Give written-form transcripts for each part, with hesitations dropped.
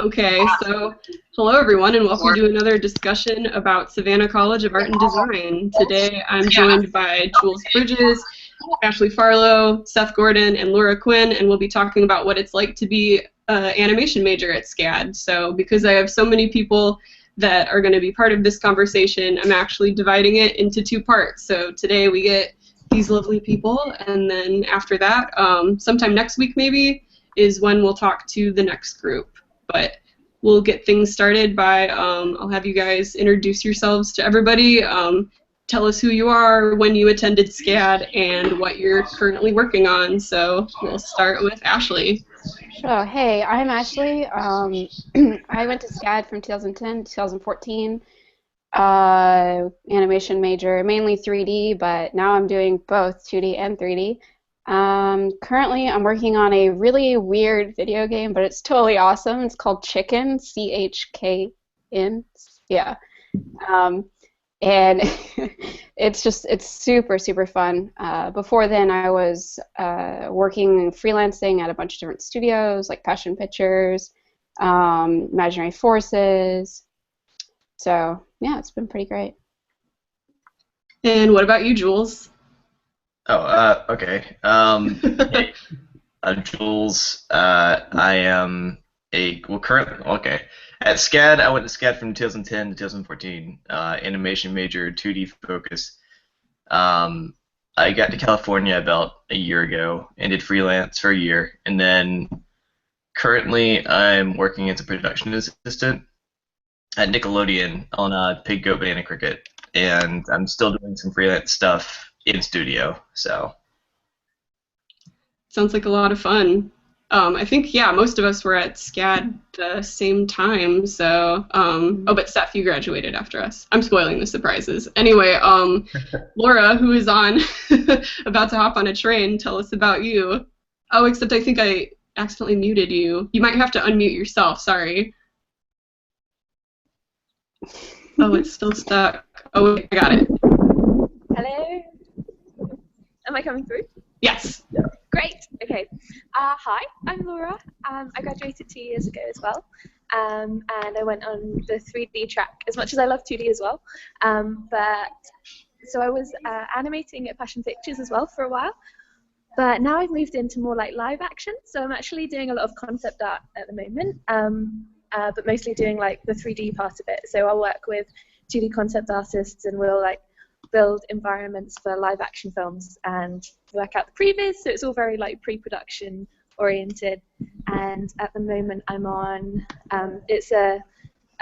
Okay, so hello everyone and welcome to another discussion about Savannah College of Art and Design. Today I'm joined by Jules Bridgers, Ashley Farlow, Seth Gordon, and Laura Quinn, and we'll be talking about what it's like to be an animation major at SCAD. So because I have so many people that are going to be part of this conversation, I'm actually dividing it into two parts. So today we get these lovely people, and then after that, sometime next week maybe, is when we'll talk to the next group. But we'll get things started by, I'll have you guys introduce yourselves to everybody, tell us who you are, when you attended SCAD, and what you're currently working on. So we'll start with Ashley. Sure. Hey, I'm Ashley. I went to SCAD from 2010 to 2014. Animation major, mainly 3D, but now I'm doing both 2D and 3D. Currently, I'm working on a really weird video game, but it's totally awesome. It's called Chicken, C-H-K-N. Yeah. And it's super, super fun. Before then, I was working freelancing at a bunch of different studios, like Passion Pictures, Imaginary Forces. So, yeah, it's been pretty great. And what about you, Jules? Oh, okay. Hey, I'm Jules. I am currently, okay. At SCAD, I went to SCAD from 2010 to 2014, animation major, 2D focus. I got to California about a year ago and did freelance for a year, and then currently I'm working as a production assistant at Nickelodeon on Pig, Goat, Banana, Cricket, and I'm still doing some freelance stuff in studio. So sounds like a lot of fun. I think, yeah, most of us were at SCAD the same time, so, oh, but Seth, you graduated after us. I'm spoiling the surprises. Anyway, Laura, who is on, about to hop on a train, tell us about you. Oh, except I think I accidentally muted you. You might have to unmute yourself, sorry. Oh, it's still stuck. Oh, wait, I got it. Hello? Am I coming through? Yes. Yeah. Great. Okay. Hi, I'm Laura. I graduated 2 years ago as well, and I went on the 3D track, as much as I love 2D as well. So I was animating at Passion Pictures as well for a while, but now I've moved into more like live action, so I'm actually doing a lot of concept art at the moment, but mostly doing like the 3D part of it. So I'll work with 2D concept artists and we'll like build environments for live action films and work out the previs, so it's all very like pre-production oriented. And at the moment I'm on, it's a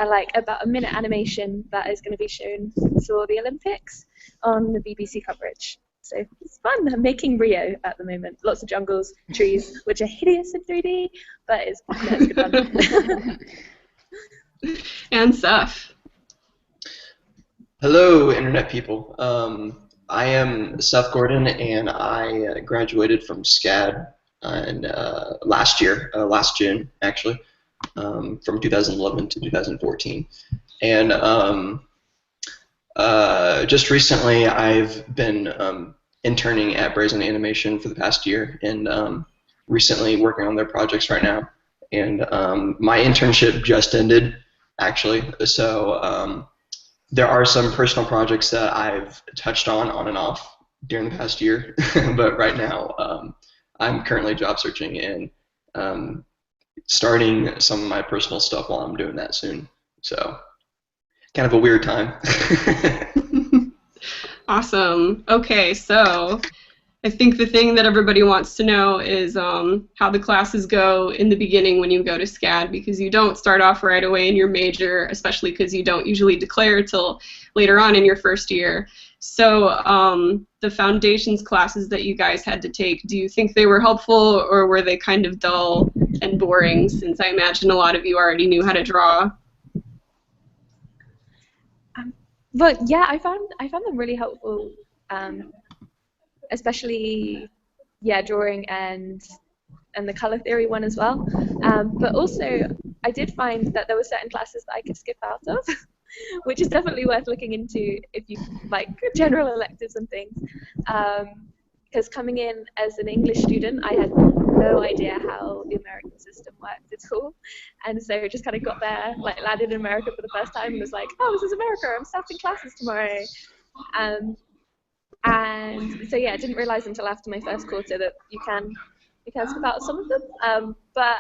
like about a minute animation that is going to be shown for the Olympics on the BBC coverage. So it's fun. I'm making Rio at the moment. Lots of jungles, trees, which are hideous in 3D, but it's good fun. And Seth. Hello, Internet people. I am Seth Gordon, and I graduated from SCAD last June, actually, from 2011 to 2014. And just recently, I've been interning at Brazen Animation for the past year, and recently working on their projects right now. And my internship just ended, actually, so there are some personal projects that I've touched on and off during the past year, but right now I'm currently job searching and starting some of my personal stuff while I'm doing that soon. So kind of a weird time. Awesome. Okay, so I think the thing that everybody wants to know is how the classes go in the beginning when you go to SCAD, because you don't start off right away in your major, especially because you don't usually declare till later on in your first year. So the foundations classes that you guys had to take, do you think they were helpful, or were they kind of dull and boring, since I imagine a lot of you already knew how to draw? But yeah, I found them really helpful. Especially, yeah, drawing and the color theory one as well. But also, I did find that there were certain classes that I could skip out of, which is definitely worth looking into if you like general electives and things. Because coming in as an English student, I had no idea how the American system worked at all. And so I just kind of got there, like landed in America for the first time and was like, oh, this is America, I'm starting classes tomorrow. And so yeah, I didn't realize until after my first quarter that you can skip out some of them. But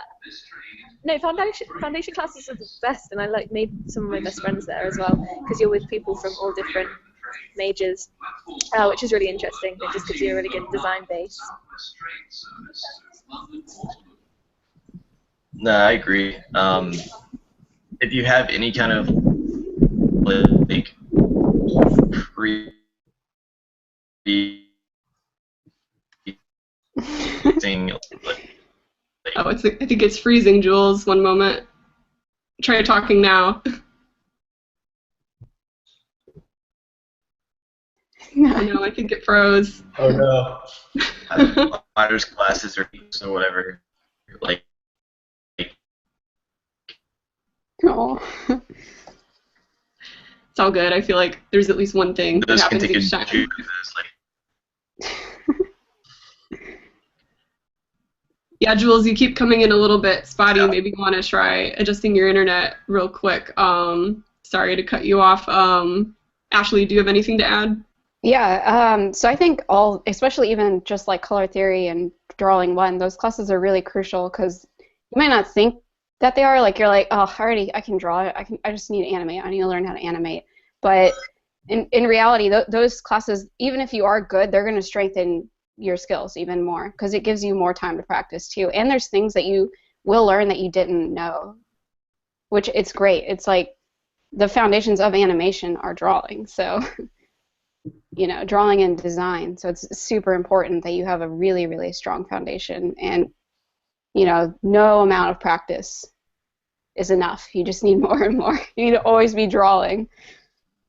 no, foundation classes are the best, and I like made some of my best friends there as well, because you're with people from all different majors, which is really interesting. It just gives you a really good design base. No, I agree. If you have any kind of like free thing, Oh, I think it's freezing, Jules. One moment. Try talking now. Oh no, I think it froze. Oh no. Minors classes or whatever, like. Oh. It's all good. I feel like there's at least one thing that Those can happens take each a time. Yeah, Jules, you keep coming in a little bit spotty. Yeah. Maybe you want to try adjusting your internet real quick. Sorry to cut you off. Ashley, do you have anything to add? Yeah, so I think especially even just like color theory and drawing one, those classes are really crucial because you might not think that they are. Like you're like, oh, I can draw it. I just need to animate. I need to learn how to animate. But in reality, those classes, even if you are good, they're going to strengthen your skills even more because it gives you more time to practice too. And there's things that you will learn that you didn't know, which it's great. It's like the foundations of animation are drawing. So. You know, drawing and design. So it's super important that you have a really, really strong foundation. And, you know, no amount of practice is enough. You just need more and more. You need to always be drawing.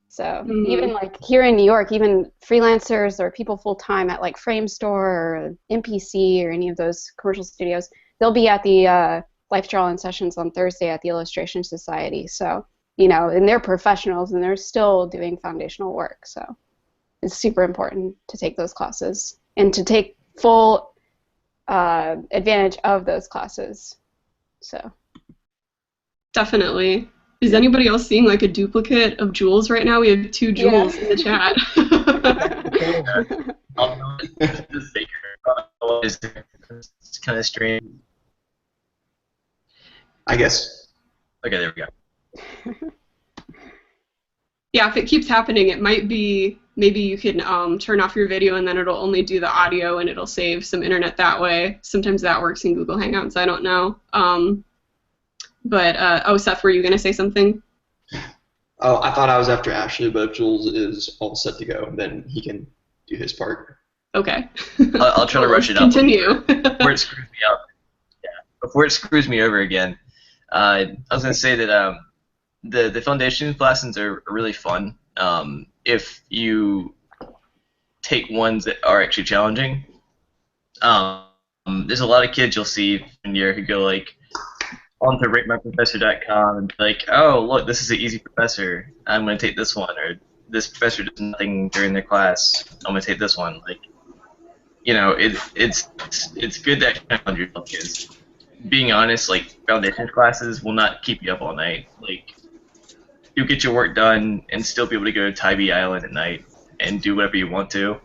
So even like here in New York, even freelancers or people full-time at like Frame Store or MPC or any of those commercial studios, they'll be at the life drawing sessions on Thursday at the Illustration Society. So, you know, and they're professionals and they're still doing foundational work. So it's super important to take those classes and to take full advantage of those classes. So Definitely. Is anybody else seeing like a duplicate of Jules right now? We have two Jules in the chat. It's kind of strange. I guess. Okay, there we go. Yeah, if it keeps happening, it might be maybe you can turn off your video and then it'll only do the audio and it'll save some internet that way. Sometimes that works in Google Hangouts. I don't know. Oh, Seth, were you going to say something? Oh, I thought I was after Ashley, but if Jules is all set to go, then he can do his part. Okay. I'll try to rush it up. Continue. Before it screws me up. Yeah. Before it screws me over again. I was going to say that the foundation lessons are really fun if you take ones that are actually challenging. There's a lot of kids you'll see in here who go like onto ratemyprofessor.com and be like, oh look, this is an easy professor. I'm going to take this one, or this professor does nothing during their class. I'm going to take this one. Like, you know, it's good that challenge yourself, kids. Being honest, like foundation classes will not keep you up all night. Like, you get your work done and still be able to go to Tybee Island at night and do whatever you want to.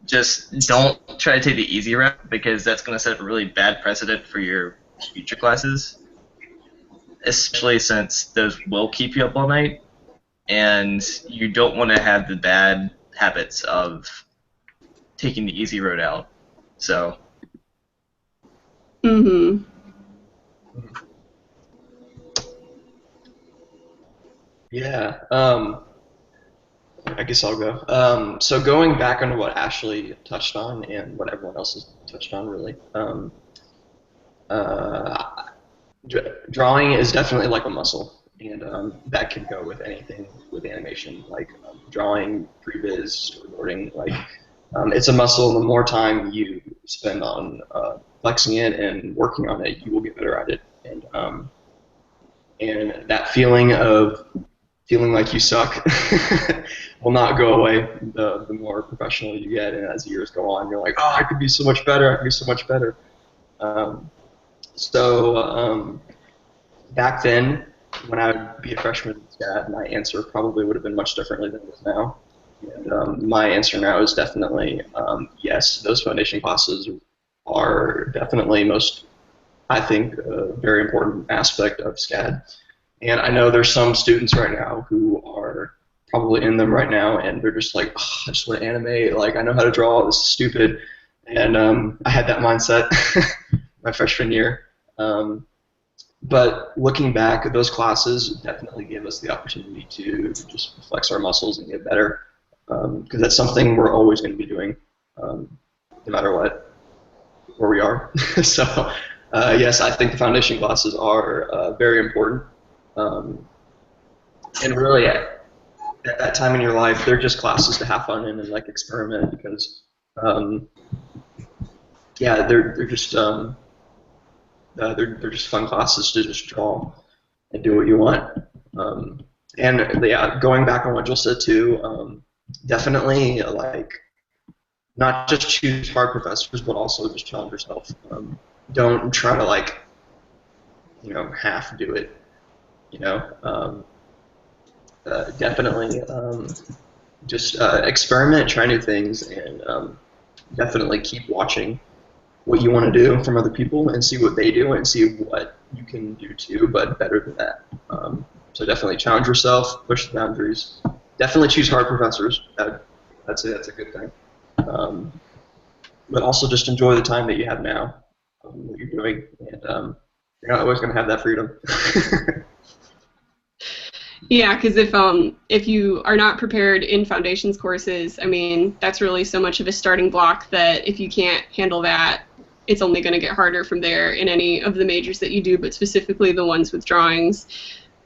Just don't try to take the easy route because that's going to set a really bad precedent for your future classes, especially since those will keep you up all night, and you don't want to have the bad habits of taking the easy road out. So. Mm-hmm. Yeah, I guess I'll go. So going back on what Ashley touched on and what everyone else has touched on, really, drawing is definitely like a muscle, and that can go with anything with animation, like drawing, previs, storyboarding. Like, it's a muscle. The more time you spend on flexing it and working on it, you will get better at it. And that feeling of feeling like you suck will not go away the more professional you get, and as years go on, you're like, oh, I could be so much better. I could be so much better. Back then, when I would be a freshman in SCAD, my answer probably would have been much differently than it is now. And my answer now is definitely yes. Those foundation classes are definitely I think, a very important aspect of SCAD. And I know there's some students right now who are probably in them right now, and they're just like, oh, I just want to animate. Like, I know how to draw. This is stupid. And I had that mindset my freshman year. But looking back, those classes definitely gave us the opportunity to just flex our muscles and get better, because that's something we're always going to be doing, no matter where we are. So, yes, I think the foundation classes are very important. And really, at that time in your life, they're just classes to have fun in and like experiment, because, yeah, they're just they're just fun classes to just draw and do what you want. And yeah, going back on what Jill said too, definitely like not just choose hard professors, but also just challenge yourself. Don't try to like, half do it. Definitely just experiment, try new things, and definitely keep watching what you want to do from other people and see what they do and see what you can do too, but better than that. So definitely challenge yourself, push the boundaries. Definitely choose hard professors. I'd say that's a good thing. But also just enjoy the time that you have now, what you're doing, and you're not always going to have that freedom. Yeah, because if you are not prepared in foundations courses, I mean, that's really so much of a starting block that if you can't handle that, it's only going to get harder from there in any of the majors that you do, but specifically the ones with drawings.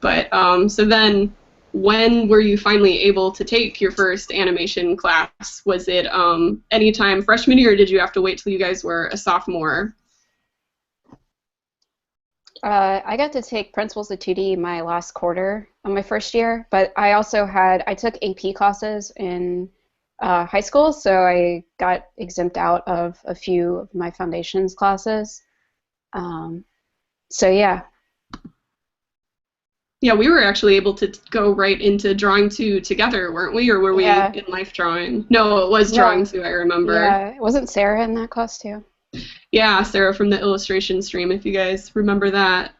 But so then, when were you finally able to take your first animation class? Was it anytime freshman year, or did you have to wait till you guys were a sophomore? I got to take Principles of 2D my last quarter of my first year, but I also I took AP classes in high school, so I got exempt out of a few of my foundations classes. So yeah. Yeah, we were actually able to go right into Drawing 2 together, weren't we? Or were we in Life Drawing? No, it was Drawing 2, I remember. Yeah, wasn't Sarah in that class too? Yeah, Sarah from the illustration stream, if you guys remember that.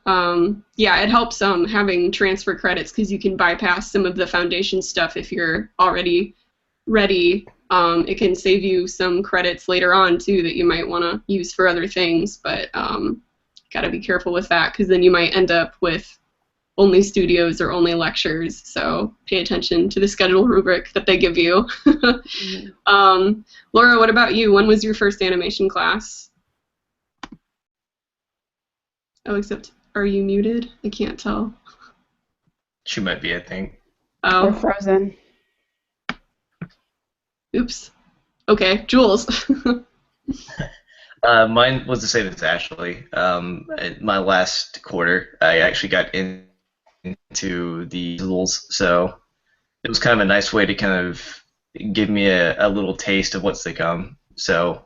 Yeah, it helps having transfer credits because you can bypass some of the foundation stuff if you're already ready. It can save you some credits later on, too, that you might want to use for other things, but got to be careful with that because then you might end up with only studios or only lectures, so pay attention to the schedule rubric that they give you. Laura, what about you? When was your first animation class? Oh, except, are you muted? I can't tell. She might be, I think. Or frozen. Oops. Okay, Jules. Mine was the same as Ashley. My last quarter, I actually got into the rules, so it was kind of a nice way to kind of give me a little taste of what's to come. So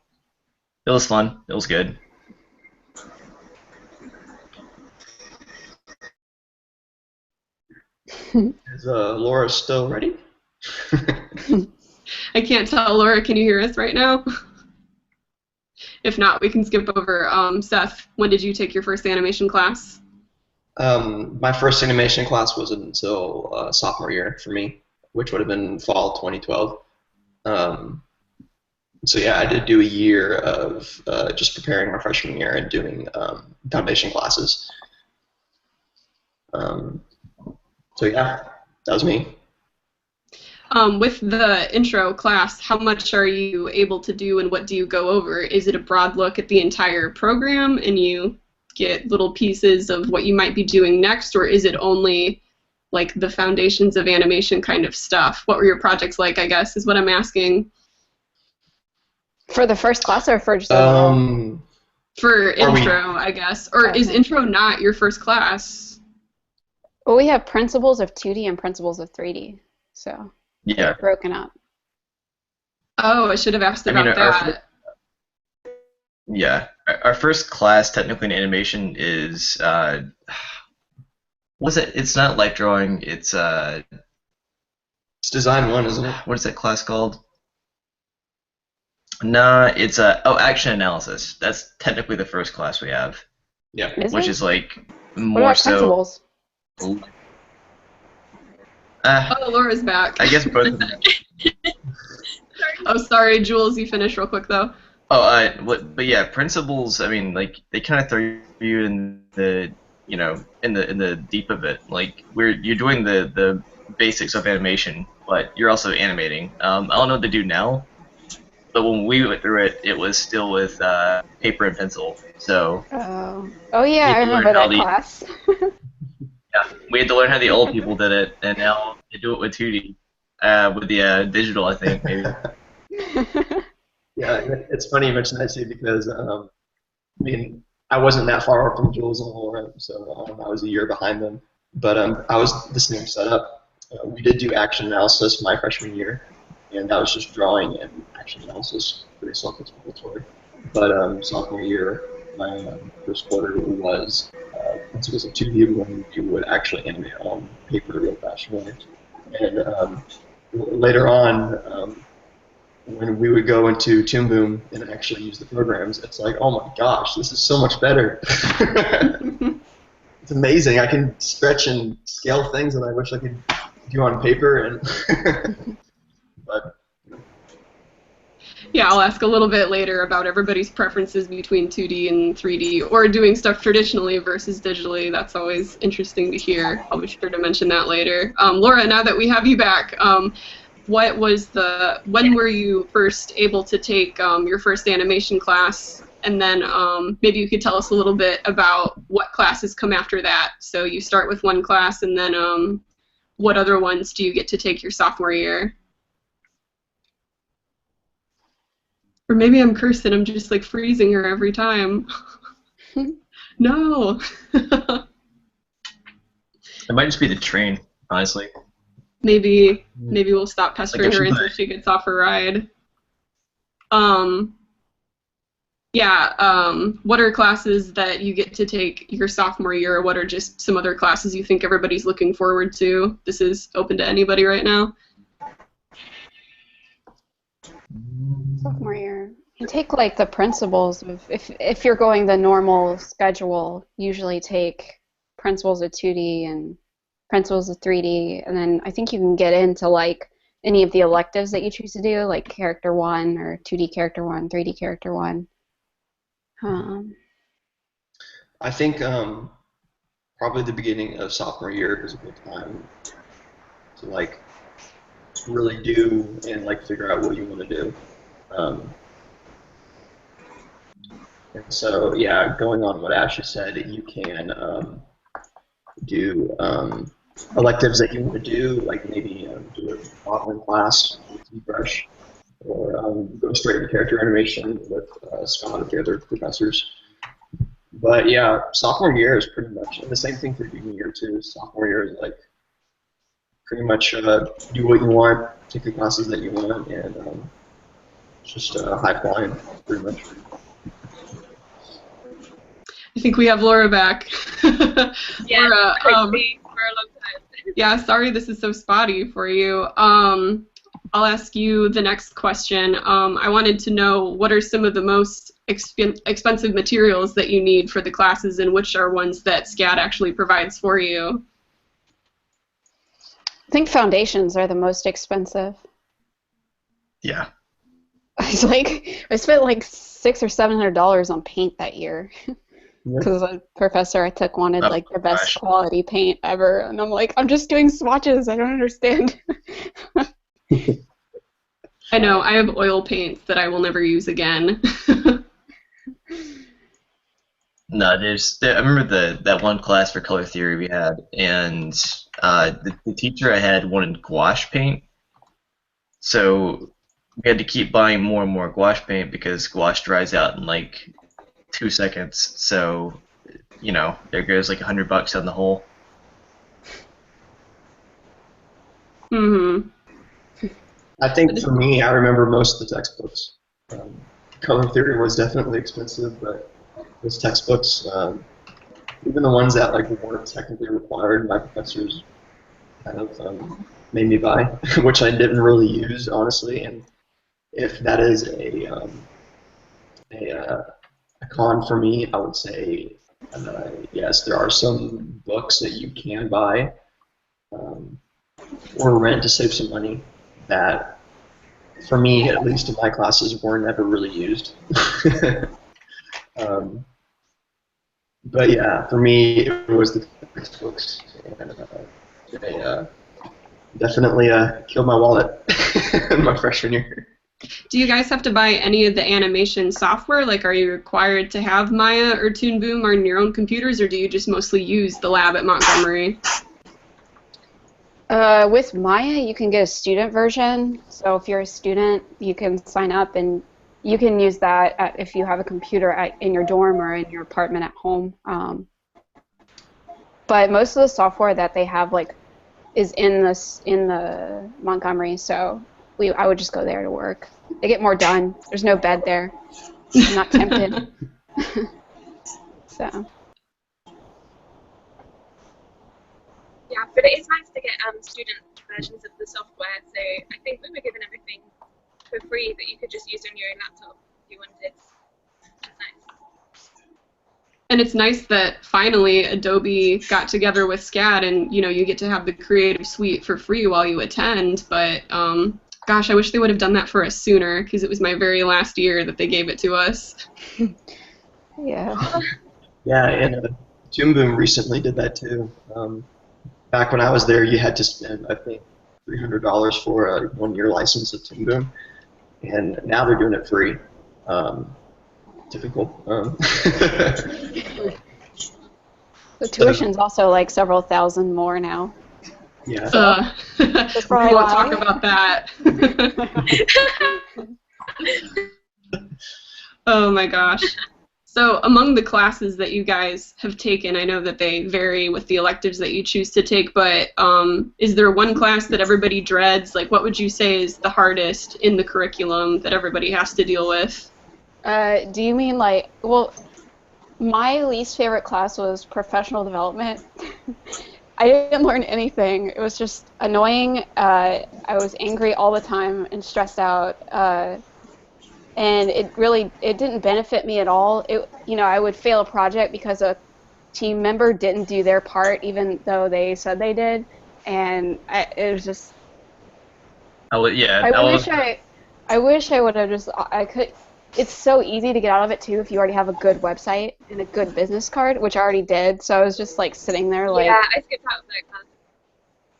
it was fun. It was good. Is Laura still ready? I can't tell. Laura, can you hear us right now? If not, we can skip over. Seth, when did you take your first animation class? My first animation class wasn't until sophomore year for me, which would have been fall 2012. So yeah, I did do a year of just preparing my freshman year and doing foundation classes. So yeah, that was me. With the intro class, how much are you able to do and what do you go over? Is it a broad look at the entire program and you get little pieces of what you might be doing next, or is it only like the foundations of animation kind of stuff? What were your projects like, I guess, is what I'm asking. For the first class or for just for intro, I guess. Or is intro not your first class? Well, we have Principles of 2D and Principles of 3D, so. Yeah. broken up. Oh, I should have asked I mean, about that. Yeah, our first class technically in animation is what's it? It's not light drawing. It's It's design 1, isn't it? what is that class called? Nah, it's action analysis. That's technically the first class we have, Yeah. Is which it? is like What more about so. principles? Oh, Laura's back. I guess both of them. Oh, sorry, Jules. You finish real quick though. Oh, but yeah, principles. I mean, like they kind of throw you in the, in the deep of it. Like you're doing the basics of animation, but you're also animating. I don't know what they do now, but when we went through it, it was still with paper and pencil. So Oh yeah, I remember that class. yeah, we had to learn how the old people did it, and now they do it with 2D, with the digital, I think maybe. Yeah, it's funny you mentioned that too because I mean I wasn't that far from Jules and Laura, so I was a year behind them. But I was the same setup. We did do action analysis my freshman year, and that was just drawing and action analysis, pretty self-explanatory. But sophomore year, my first quarter was principles of 2D when we would actually animate on paper real fast way. And later on, when we would go into Toon Boom and actually use the programs, it's like, oh my gosh, this is so much better. It's amazing. I can stretch and scale things that I wish I could do on paper. And but Yeah, I'll ask a little bit later about everybody's preferences between 2D and 3D, or doing stuff traditionally versus digitally. That's always interesting to hear. I'll be sure to mention that later. Laura, now that we have you back, when were you first able to take your first animation class? And then maybe you could tell us a little bit about what classes come after that. So you start with one class, and then what other ones do you get to take your sophomore year? Or maybe I'm cursed and I'm just like freezing her every time. No. It might just be the train, honestly. Maybe we'll stop pestering her until she gets off her ride. What are classes that you get to take your sophomore year, or what are just some other classes you think everybody's looking forward to? This is open to anybody right now. Sophomore year. You take like the principles of if you're going the normal schedule, usually take principles of 2D and principles of 3D, and then I think you can get into like any of the electives that you choose to do, like character 1 or 2D character 1, 3D character 1. I think probably the beginning of sophomore year is a good time to like really do and like figure out what you want to do. And so, yeah, going on what Ashley said, you can do electives that you want to do, like maybe do a modeling class with ZBrush, or go straight into character animation with Scott and the other professors. But yeah, sophomore year is pretty much, and the same thing for junior year too. Sophomore year is like pretty much do what you want, take the classes that you want, and just high flying, pretty much. I think we have Laura back. Yeah, Laura, for a long time. yeah, sorry this is so spotty for you. I'll ask you the next question. I wanted to know what are some of the most expensive materials that you need for the classes, and which are ones that SCAD actually provides for you? I think foundations are the most expensive. Yeah. I spent like $600 or $700 on paint that year. Because the professor I took wanted like the best quality paint ever, and I'm like, I'm just doing swatches. I don't understand. I know. I have oil paints that I will never use again. No, I remember that one class for color theory we had, and the teacher I had wanted gouache paint, so we had to keep buying more and more gouache paint because gouache dries out in like 2 seconds. So, there goes like $100 down the hole. Mm-hmm. I think for me, I remember most of the textbooks. Color theory was definitely expensive, but those textbooks, even the ones that like weren't technically required, my professors kind of made me buy, which I didn't really use honestly. And if that is a con for me, I would say yes, there are some books that you can buy or rent to save some money that, for me, at least in my classes, were never really used. But yeah, for me, it was the textbooks, and they definitely killed my wallet in my freshman year. Do you guys have to buy any of the animation software? Like, are you required to have Maya or Toon Boom on your own computers, or do you just mostly use the lab at Montgomery? With Maya, you can get a student version. So if you're a student, you can sign up and you can use that if you have a computer in your dorm or in your apartment at home. But most of the software that they have is in the Montgomery, so I would just go there to work. They get more done. There's no bed there. I'm not tempted. So. Yeah, but it is nice to get student versions of the software. So I think we were given everything for free that you could just use on your own laptop if you wanted. It's nice. And it's nice that finally Adobe got together with SCAD, and you get to have the Creative Suite for free while you attend. But gosh, I wish they would have done that for us sooner, because it was my very last year that they gave it to us. Yeah. Yeah, and Toon Boom recently did that too. Back when I was there, you had to spend, I think, $300 for a one-year license of Toon Boom, and now they're doing it free. Typical. The tuition's also like several thousand more now. Yeah. We won't talk about that. Oh my gosh. So among the classes that you guys have taken, I know that they vary with the electives that you choose to take, but is there one class that everybody dreads? Like, what would you say is the hardest in the curriculum that everybody has to deal with? Do you mean well, my least favorite class was professional development. I didn't learn anything. It was just annoying. I was angry all the time and stressed out. And it didn't benefit me at all. I would fail a project because a team member didn't do their part, even though they said they did, and it was just. I wish I would have just. I could. It's so easy to get out of it too if you already have a good website and a good business card, which I already did. So I was just sitting there Yeah, I skipped out of that class.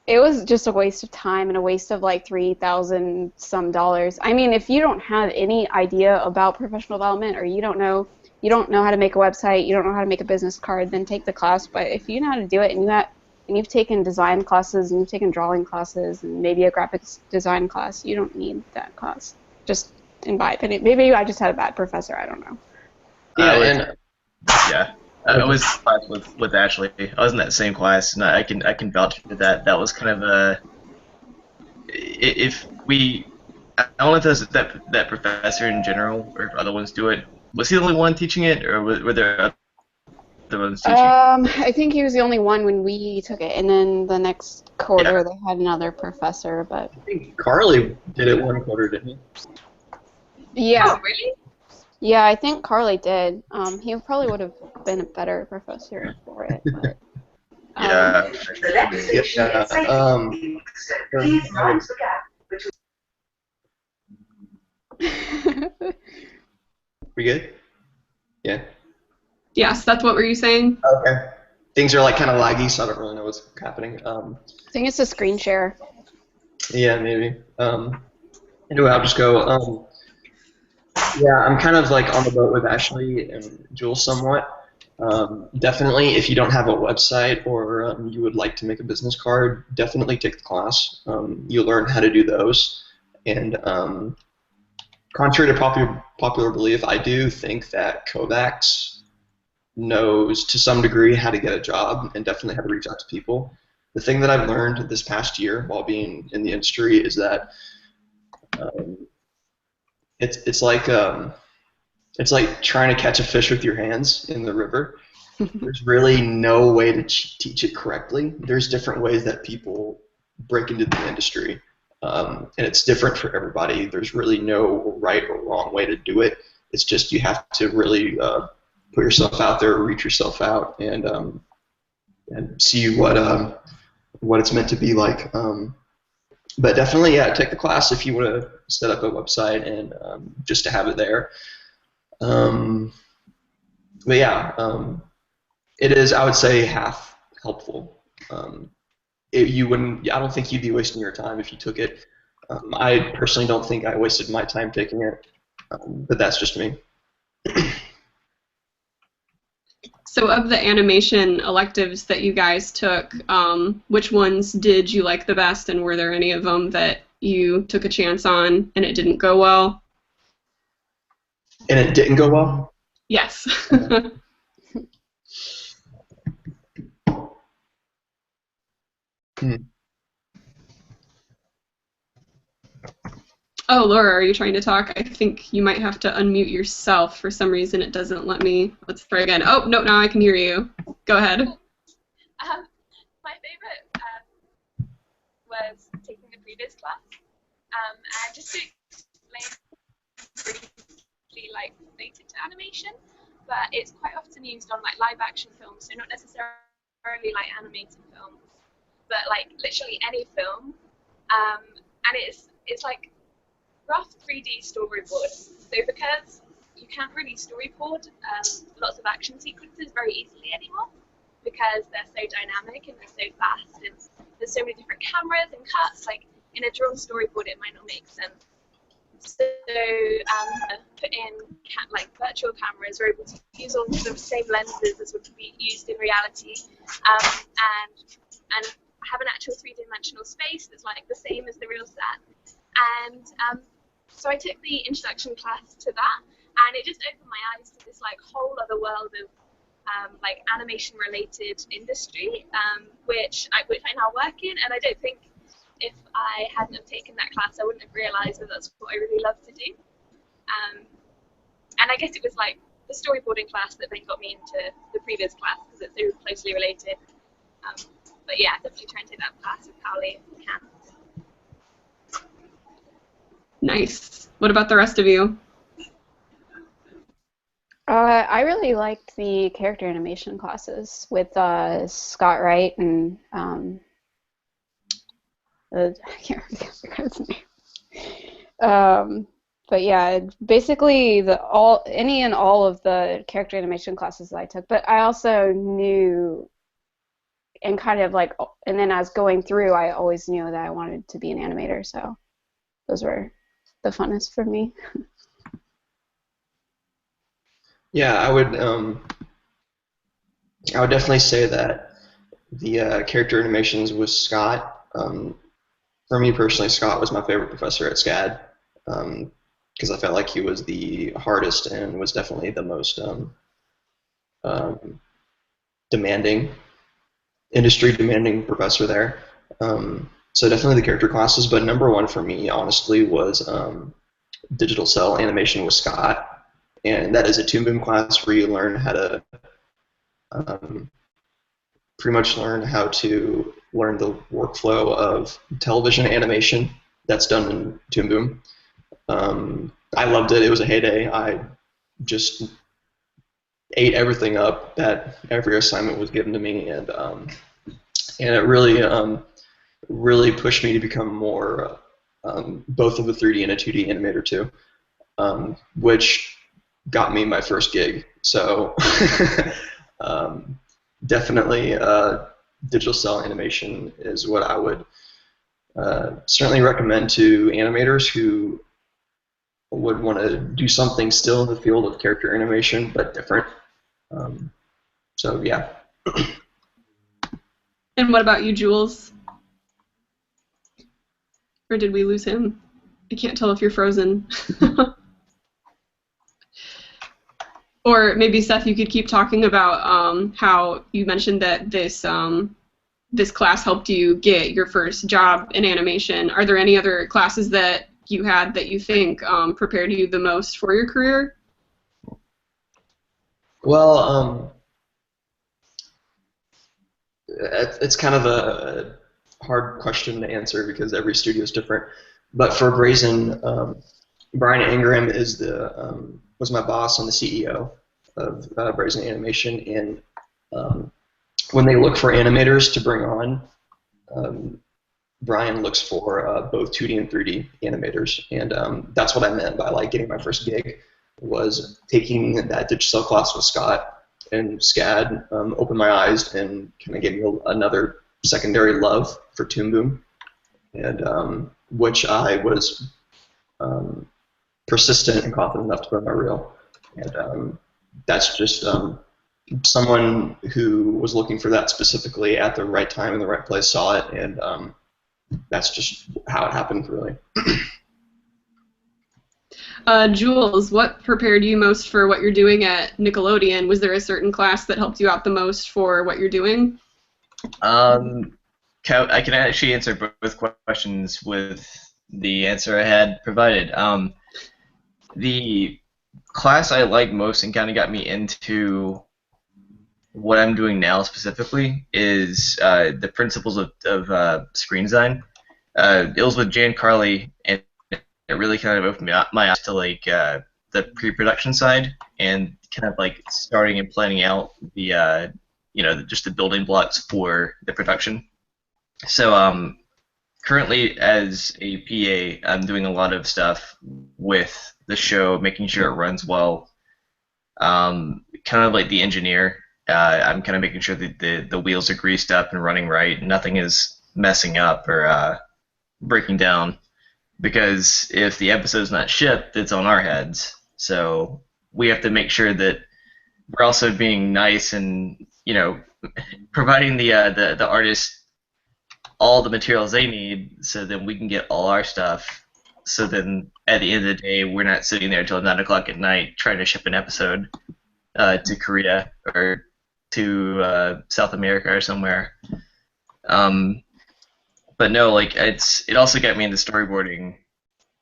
It was just a waste of time and a waste of $3,000 some dollars. I mean, if you don't have any idea about professional development, or you don't know how to make a website, you don't know how to make a business card, then take the class. But if you know how to do it and you've taken design classes and you've taken drawing classes and maybe a graphics design class, you don't need that class. Just in my opinion, maybe I just had a bad professor. I don't know. I was in class with Ashley. I was in that same class, and I can vouch for that. That was kind of a. If we, I don't know if that professor in general or if other ones do it. Was he the only one teaching it, or were there other ones teaching? I think he was the only one when we took it, and then the next quarter they had another professor. But I think Carly did it one quarter, didn't he? Yeah. Oh, really? Yeah, I think Carly did. He probably would have been a better professor for it. But, We good? Yeah. Yes, that's what were you saying? Okay. Things are kind of laggy, so I don't really know what's happening. I think it's a screen share. Yeah, maybe. Anyway, I'll just go. Yeah, I'm kind of on the boat with Ashley and Jules somewhat. Definitely, if you don't have a website or you would like to make a business card, definitely take the class. You'll learn how to do those. And contrary to popular belief, I do think that Kovacs knows to some degree how to get a job and definitely how to reach out to people. The thing that I've learned this past year while being in the industry is that Um, it's like trying to catch a fish with your hands in the river. There's really no way to teach it correctly. There's different ways that people break into the industry, and it's different for everybody. There's really no right or wrong way to do it. It's just you have to really put yourself out there, reach yourself out, and see what it's meant to be like. But definitely, yeah, take the class if you want to set up a website and just to have it there. But yeah, it is, I would say, half helpful. You wouldn't. I don't think you'd be wasting your time if you took it. I personally don't think I wasted my time taking it, but that's just me. So of the animation electives that you guys took, which ones did you like the best, and were there any of them that you took a chance on and it didn't go well? And it didn't go well? Yes. Oh, Laura, are you trying to talk? I think you might have to unmute yourself. For some reason, it doesn't let me. Let's try again. Oh, no, now I can hear you. Go ahead. My favorite was taking the previous class. And just to explain briefly, like, related to animation, but it's quite often used on, like, live-action films, so not necessarily, like, animated films, but, like, literally any film. And it's like rough 3D storyboard. So because you can't really storyboard lots of action sequences very easily anymore, because they're so dynamic and they're so fast and there's so many different cameras and cuts, like in a drawn storyboard it might not make sense. So put in like virtual cameras, we're able to use all the same lenses as would be used in reality, and have an actual three-dimensional space that's like the same as the real set. And so I took the introduction class to that, and it just opened my eyes to this like whole other world of like animation-related industry, which I now work in. And I don't think if I hadn't have taken that class, I wouldn't have realised that that's what I really love to do. And I guess it was like the storyboarding class that then got me into the previous class because it's so closely related. But yeah, definitely try and take that class with Pauli if you can. Nice. What about the rest of you? I really liked the character animation classes with Scott Wright and I can't remember the guy's name. But yeah, basically any and all of the character animation classes that I took. But I also knew, and kind of like, and then as going through, I always knew that I wanted to be an animator. So those were the funnest for me. Yeah, I would definitely say that the character animations with Scott. For me personally, Scott was my favorite professor at SCAD because I felt like he was the hardest and was definitely the most demanding, industry-demanding professor there. So definitely the character classes, but number one for me, honestly, was digital cell animation with Scott. And that is a Toon Boom class where you learn how to pretty much learn how to learn the workflow of television animation that's done in Toon Boom. I loved it. It was a heyday. I just ate everything up that every assignment was given to me, and it really pushed me to become more both of a 3D and a 2D animator too, which got me my first gig. So definitely digital cell animation is what I would certainly recommend to animators who would want to do something still in the field of character animation but different. So yeah. And what about you, Jules? Or did we lose him? I can't tell if you're frozen. Or maybe, Seth, you could keep talking about how you mentioned that this class helped you get your first job in animation. Are there any other classes that you had that you think prepared you the most for your career? Well, it's kind of a hard question to answer because every studio is different. But for Brazen, Brian Ingram is was my boss and the CEO of Brazen Animation, and when they look for animators to bring on, Brian looks for both 2D and 3D animators, and that's what I meant by like getting my first gig, was taking that digital class with Scott and SCAD opened my eyes and kind of gave me another secondary love for Toon Boom, and which I was persistent and confident enough to put on my reel, and that's just someone who was looking for that specifically at the right time in the right place saw it, and that's just how it happened, really. Jules, what prepared you most for what you're doing at Nickelodeon? Was there a certain class that helped you out the most for what you're doing? I can actually answer both questions with the answer I had provided. The class I liked most and kind of got me into what I'm doing now specifically is the principles of screen design. It was with Jan Carley, and it really kind of opened my eyes to like the pre-production side and kind of like starting and planning out the just the building blocks for the production. So currently as a PA, I'm doing a lot of stuff with the show, making sure it runs well. Kind of like the engineer, I'm kind of making sure that the wheels are greased up and running right, nothing is messing up or breaking down. Because if the episode's not shipped, it's on our heads. So we have to make sure that we're also being nice and providing the artists all the materials they need, so then we can get all our stuff. So then at the end of the day, we're not sitting there until 9 o'clock at night trying to ship an episode to Korea or to South America or somewhere. But no, like it also got me into storyboarding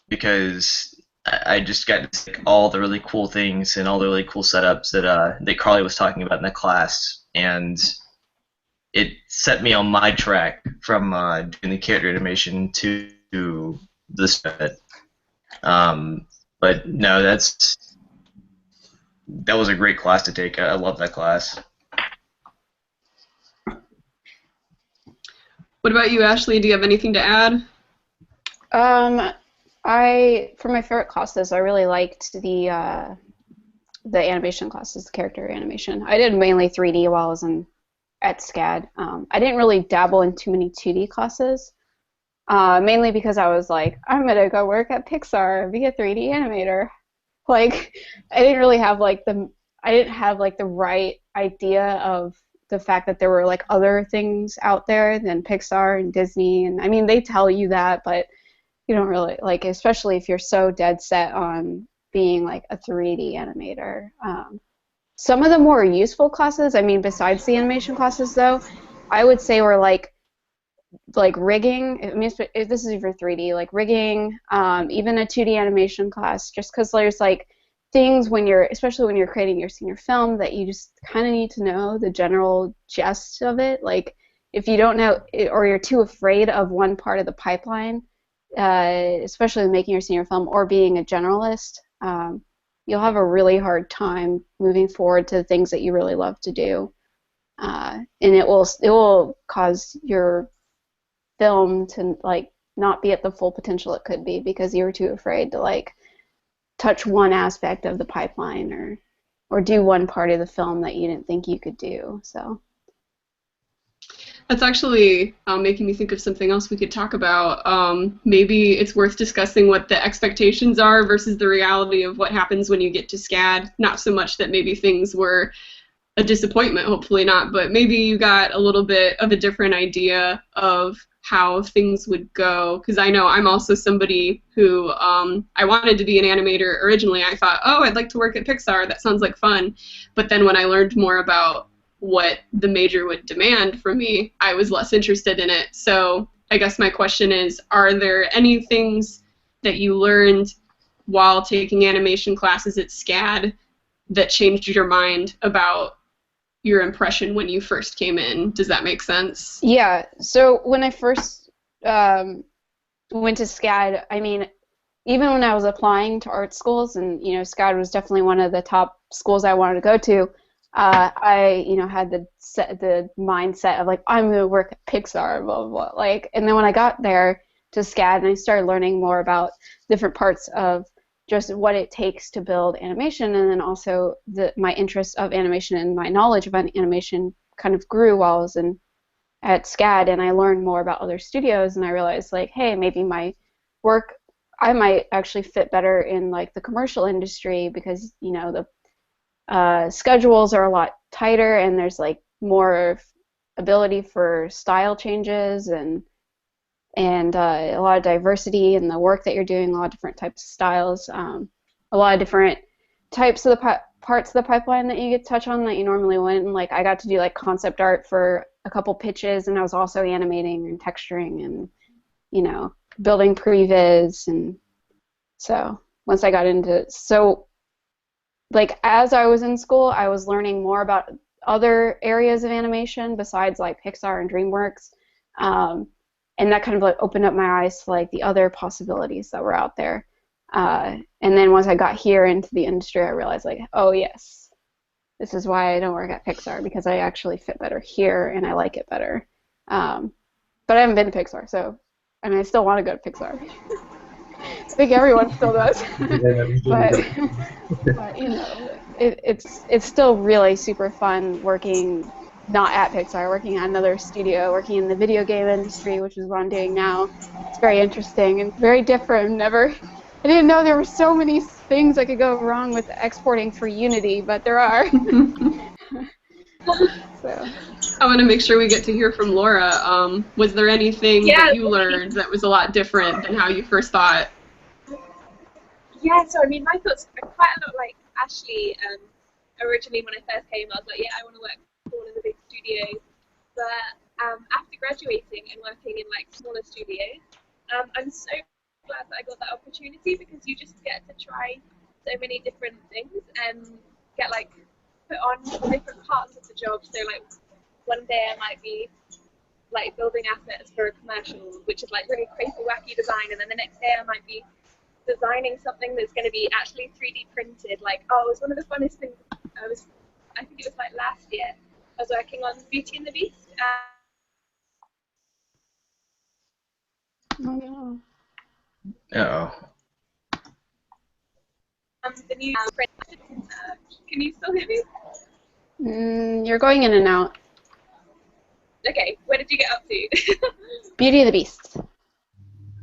because I just got to see all the really cool things and all the really cool setups that Carly was talking about in the class, and it set me on my track from doing the character animation to the spread. But no, that was a great class to take. I love that class. What about you, Ashley? Do you have anything to add? For my favorite classes, I really liked the animation classes, the character animation. I did mainly 3D while I was at SCAD. I didn't really dabble in too many 2D classes, mainly because I was like, I'm gonna go work at Pixar and be a 3D animator. Like, I didn't have the right idea of the fact that there were like other things out there than Pixar and Disney, and I mean they tell you that, but you don't really, like, especially if you're so dead set on being like a 3D animator. Some of the more useful classes, I mean besides the animation classes though, I would say were like rigging. I mean if this is for 3D, like rigging, even a 2D animation class, just because there's like things especially when you're creating your senior film, that you just kind of need to know the general gist of it. Like if you don't know it, or you're too afraid of one part of the pipeline, especially making your senior film or being a generalist, you'll have a really hard time moving forward to the things that you really love to do, and it will cause your film to like not be at the full potential it could be because you were too afraid to like touch one aspect of the pipeline or do one part of the film that you didn't think you could do. So that's actually making me think of something else we could talk about. Maybe it's worth discussing what the expectations are versus the reality of what happens when you get to SCAD. Not so much that maybe things were a disappointment, hopefully not, but maybe you got a little bit of a different idea of how things would go, because I know I'm also somebody who I wanted to be an animator originally. I thought, oh, I'd like to work at Pixar, that sounds like fun, but then when I learned more about what the major would demand from me, I was less interested in it. So I guess my question is, are there any things that you learned while taking animation classes at SCAD that changed your mind about your impression when you first came in? Does that make sense? Yeah. So when I first went to SCAD, I mean, even when I was applying to art schools, and SCAD was definitely one of the top schools I wanted to go to, I had the mindset of like, I'm gonna work at Pixar, blah blah blah. And then when I got there to SCAD and I started learning more about different parts of just what it takes to build animation, and then also my interest of animation and my knowledge about animation kind of grew while I was at SCAD, and I learned more about other studios, and I realized like, hey, maybe my work, I might actually fit better in like the commercial industry, because the schedules are a lot tighter, and there's like more ability for style changes and a lot of diversity in the work that you're doing, a lot of different types of styles, a lot of different types of the parts of the pipeline that you get to touch on that you normally wouldn't. Like I got to do like concept art for a couple pitches, and I was also animating and texturing and building previs. And so once I got into like as I was in school, I was learning more about other areas of animation besides like Pixar and DreamWorks. And that kind of like opened up my eyes to like the other possibilities that were out there. And then once I got here into the industry, I realized like, oh yes, this is why I don't work at Pixar, because I actually fit better here and I like it better. But I haven't been to Pixar, so I mean I still want to go to Pixar. I think everyone still does. but it's still really super fun working not at Pixar, working at another studio, working in the video game industry, which is what I'm doing now. It's very interesting and very different. I didn't know there were so many things that could go wrong with exporting for Unity, but there are. So. I want to make sure we get to hear from Laura. Was there anything that you learned that was a lot different than how you first thought? Yeah, so I mean, my thoughts are quite a lot like Ashley. Originally, when I first came, I was like, yeah, I want to work for one of the big studios. But after graduating and working in like smaller studios, I'm so glad that I got that opportunity, because you just get to try so many different things and get like put on different parts of the job. So like one day I might be like building assets for a commercial, which is like really crazy wacky design, and then the next day I might be designing something that's going to be actually 3D printed. Like, oh, it was one of the funnest things. I think it was like last year, I was working on Beauty and the Beast. Oh, Uh-oh. The new print. Can you still hear me? You're going in and out. Okay, where did you get up to? Beauty of the Beast.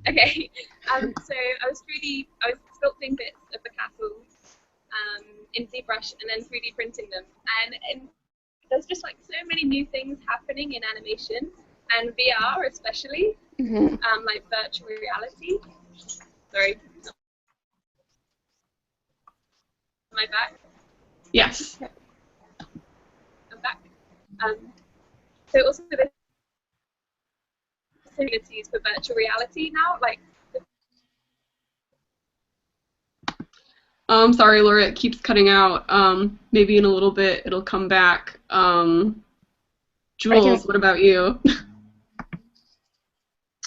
Okay, so I was sculpting bits of the castle in ZBrush and then 3D printing them. And there's just like so many new things happening in animation and VR especially, like virtual reality. Sorry. Am I back? Yes. I'm back. So also there's possibilities for virtual reality now, like. Sorry, Laura, it keeps cutting out. Maybe in a little bit it'll come back. Jules, what about you?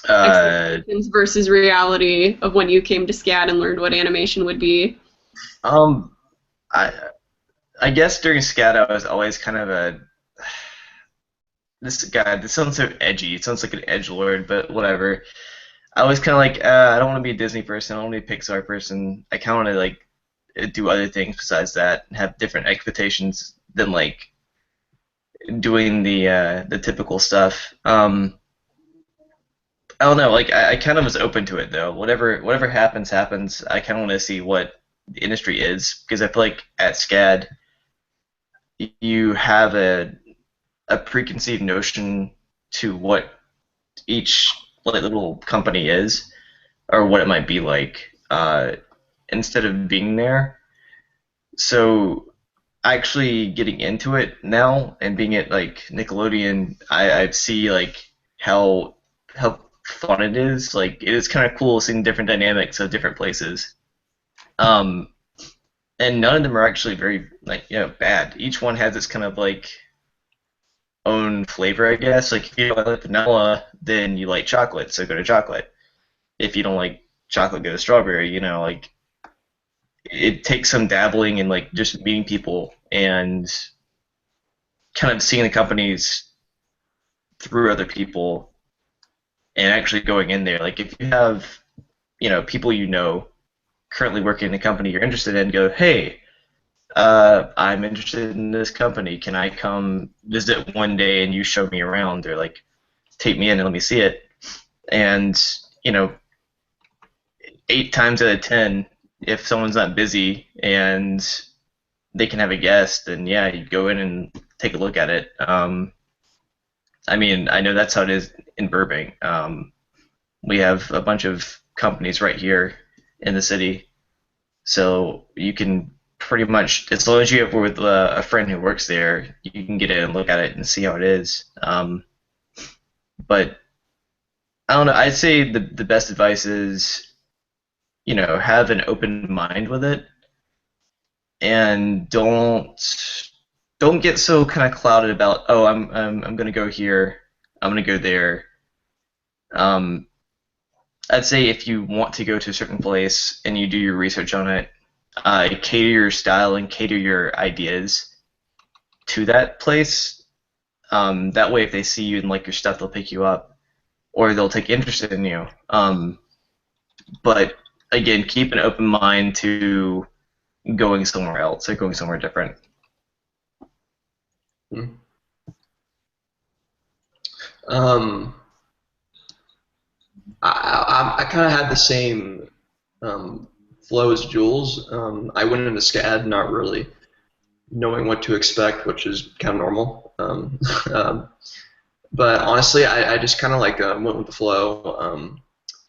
Expectations versus reality of when you came to SCAD and learned what animation would be. I guess during SCAD I was always kind of this sounds so edgy. It sounds like an edgelord, but whatever. I was kind of like, I don't want to be a Disney person. I don't want to be a Pixar person. I kind of want to like do other things besides that and have different expectations than like doing the typical stuff. I don't know. Like I kind of was open to it though. Whatever happens. I kind of want to see what the industry is, because I feel like at SCAD you have a preconceived notion to what each little company is or what it might be like instead of being there. So actually getting into it now and being at like Nickelodeon, I see like how fun it is. Like, it is kind of cool seeing different dynamics of different places. And none of them are actually very, like, bad. Each one has its kind of, like, own flavor, I guess. Like, if you don't like vanilla, then you like chocolate, so go to chocolate. If you don't like chocolate, go to strawberry. Like, it takes some dabbling and, like, just meeting people and kind of seeing the companies through other people and actually going in there. Like, if you have, people currently working in the company you're interested in, go, hey, I'm interested in this company. Can I come visit one day and you show me around? Or, like, take me in and let me see it. And, 8 times out of 10, if someone's not busy and they can have a guest, then yeah, you go in and take a look at it. I know that's how it is in Burbank. We have a bunch of companies right here in the city, so you can pretty much, as long as you have with a friend who works there, you can get in and look at it and see how it is. But I don't know. I'd say the best advice is, have an open mind with it, and don't get so kind of clouded about, oh, I'm gonna go here, I'm gonna go there. I'd say if you want to go to a certain place and you do your research on it, cater your style and cater your ideas to that place. That way, if they see you and like your stuff, they'll pick you up, or they'll take interest in you. But again, keep an open mind to going somewhere else or going somewhere different. I kind of had the same flow as Jules. I went into SCAD not really knowing what to expect, which is kind of normal. But honestly, I just kind of like went with the flow.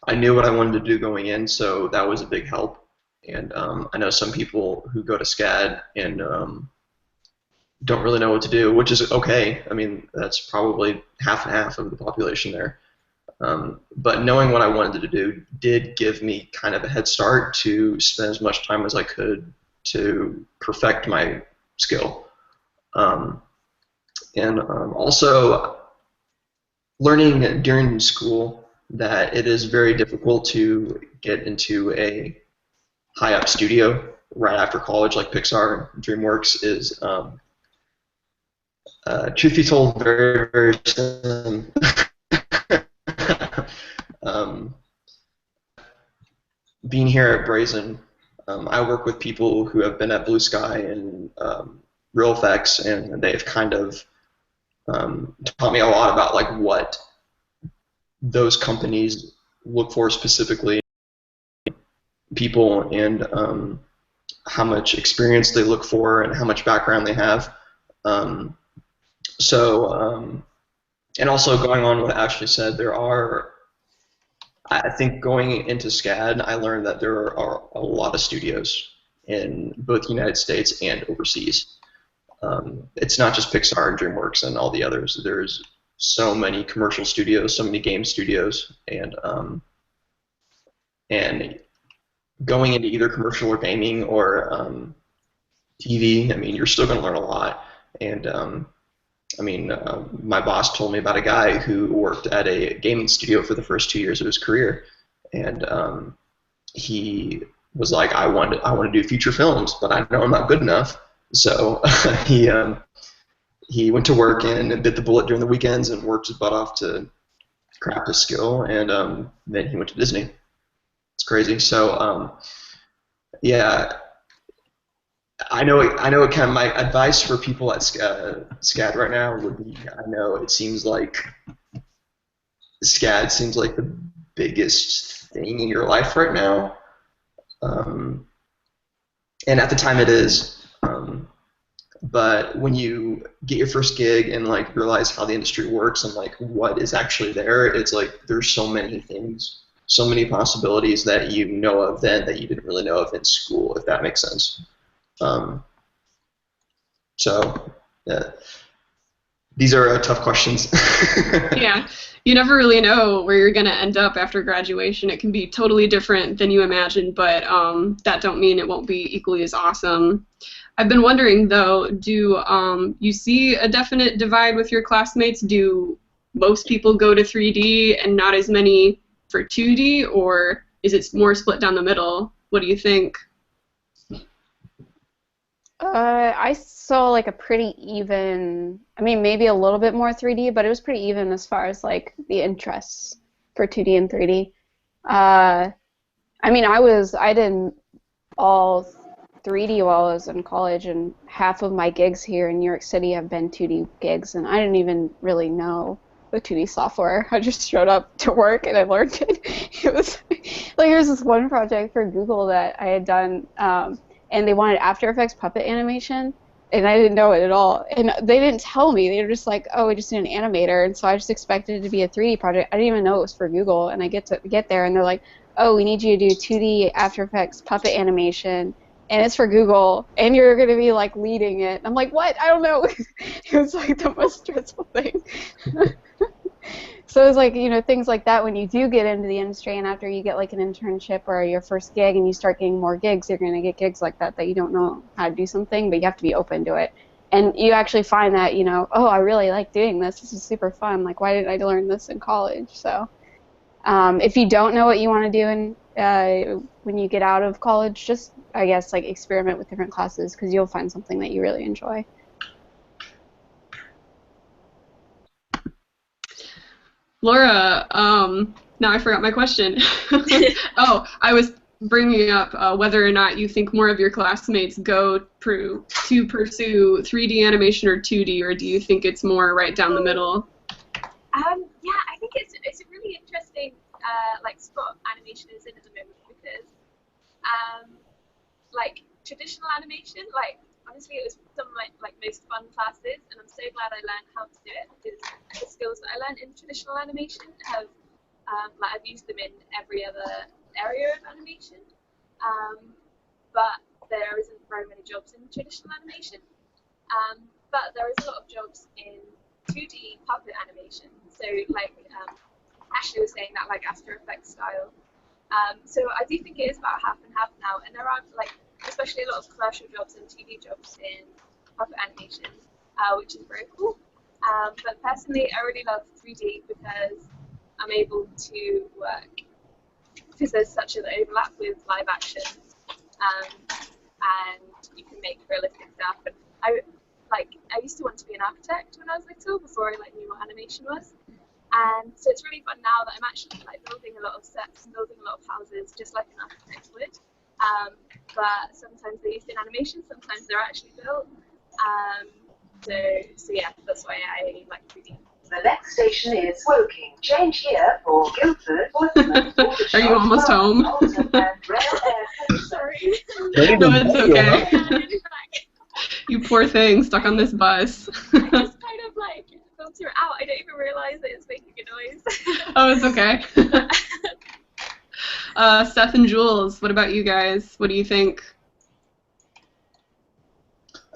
I knew what I wanted to do going in, so that was a big help. And I know some people who go to SCAD and don't really know what to do, which is okay. I mean, that's probably half and half of the population there. But knowing what I wanted to do did give me kind of a head start to spend as much time as I could to perfect my skill. And also learning during school that it is very difficult to get into a high-up studio right after college, like Pixar and DreamWorks, is, truth be told, very, very slim. Being here at Brazen, I work with people who have been at Blue Sky and Real Effects, and they've kind of taught me a lot about like what those companies look for specifically, people, and how much experience they look for and how much background they have. And also going on what Ashley said, there are, I think going into SCAD, I learned that there are a lot of studios in both the United States and overseas. It's not just Pixar and DreamWorks and all the others. There's so many commercial studios, so many game studios, and going into either commercial or gaming or TV, I mean, you're still going to learn a lot. And my boss told me about a guy who worked at a gaming studio for the first 2 years of his career, and he was like, I want to do feature films, but I know I'm not good enough. So he went to work and bit the bullet during the weekends and worked his butt off to craft his skill, and then he went to Disney. It's crazy. So yeah. I know kind of my advice for people at SCAD right now would be, I know it seems like SCAD seems like the biggest thing in your life right now, and at the time it is. But when you get your first gig and like realize how the industry works and like what is actually there, it's like there's so many things, so many possibilities that you know of then that you didn't really know of in school, if that makes sense. So, yeah. These are tough questions. Yeah, you never really know where you're going to end up after graduation. It can be totally different than you imagined, but that don't mean it won't be equally as awesome. I've been wondering, though, do you see a definite divide with your classmates? Do most people go to 3D and not as many for 2D, or is it more split down the middle? What do you think? I saw like a pretty even, I mean, maybe a little bit more 3D, but it was pretty even as far as like the interests for 2D and 3D. I mean, I did all 3D while I was in college, and half of my gigs here in New York City have been 2D gigs, and I didn't even really know the 2D software. I just showed up to work and I learned it. It was like, there was this one project for Google that I had done, and they wanted After Effects puppet animation, and I didn't know it at all. And they didn't tell me. They were just like, oh, we just need an animator, and so I just expected it to be a 3D project. I didn't even know it was for Google, and I get there, and they're like, oh, we need you to do 2D After Effects puppet animation, and it's for Google, and you're going to be, like, leading it. I'm like, what? I don't know. It was, like, the most stressful thing. So it's like, you know, things like that when you do get into the industry, and after you get, like, an internship or your first gig and you start getting more gigs, you're going to get gigs like that you don't know how to do something, but you have to be open to it. And you actually find that, you know, oh, I really like doing this. This is super fun. Like, why didn't I learn this in college? So if you don't know what you want to do when you get out of college, just, I guess, like, experiment with different classes, because you'll find something that you really enjoy. Laura, now I forgot my question. Oh, I was bringing up whether or not you think more of your classmates go to pursue 3D animation or 2D, or do you think it's more right down the middle? Yeah, I think it's a really interesting like spot animation is in at the moment, because like traditional animation, like honestly, it was some of my like most fun classes, and I'm so glad I learned how to do it, because the skills that I learned in traditional animation have like I've used them in every other area of animation, but there isn't very many jobs in traditional animation, but there is a lot of jobs in 2D puppet animation. So like Ashley was saying, that like After Effects style. So I do think it is about half and half now, and there are like especially a lot of commercial jobs and TV jobs in puppet animation, which is very cool. But personally, I really love 3D because I'm able to work, because there's such an overlap with live action, and you can make realistic stuff. And I used to want to be an architect when I was little, before I like knew what animation was. And so it's really fun now that I'm actually like building a lot of sets and building a lot of houses, just like an architect would. But sometimes they're used in animation, sometimes they're actually built. So yeah, that's why I like 3D. The next station is Woking. Change here for Guildford. Are you almost home? Sorry. No, it's okay. You poor thing, stuck on this bus. I just kind of like filter it out. I don't even realize that it's making a noise. Oh, it's okay. Seth and Jules, what about you guys? What do you think?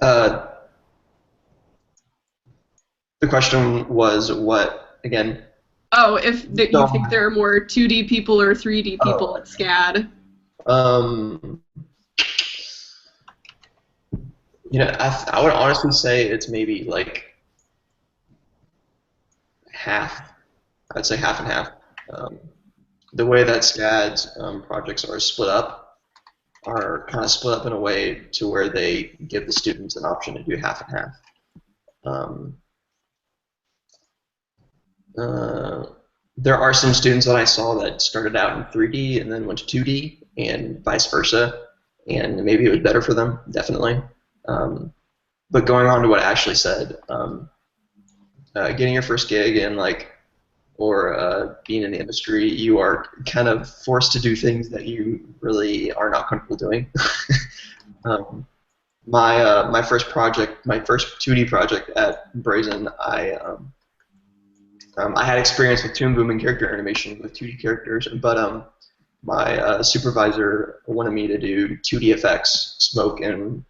The question was what again? Oh, if you think there are more 2D people or 3D people at SCAD. You know, I would honestly say it's maybe like half. I'd say half and half. The way that SCAD's projects are split up are kind of split up in a way to where they give the students an option to do half and half. There are some students that I saw that started out in 3D and then went to 2D, and vice versa, and maybe it was better for them, definitely. But going on to what Ashley said, getting your first gig and or being in the industry, you are kind of forced to do things that you really are not comfortable doing. My first project, my first 2D project at Brazen, I had experience with Toon Boom and character animation with 2D characters, but my supervisor wanted me to do 2D effects, smoke, and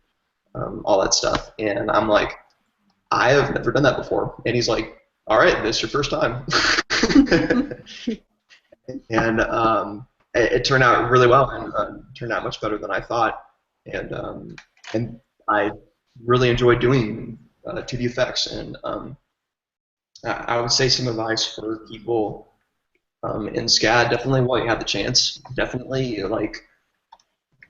all that stuff, and I'm like, I have never done that before. And he's like, all right, this is your first time. And it turned out really well, and turned out much better than I thought. And I really enjoyed doing 2D effects. And I would say some advice for people in SCAD, definitely while you have the chance, definitely like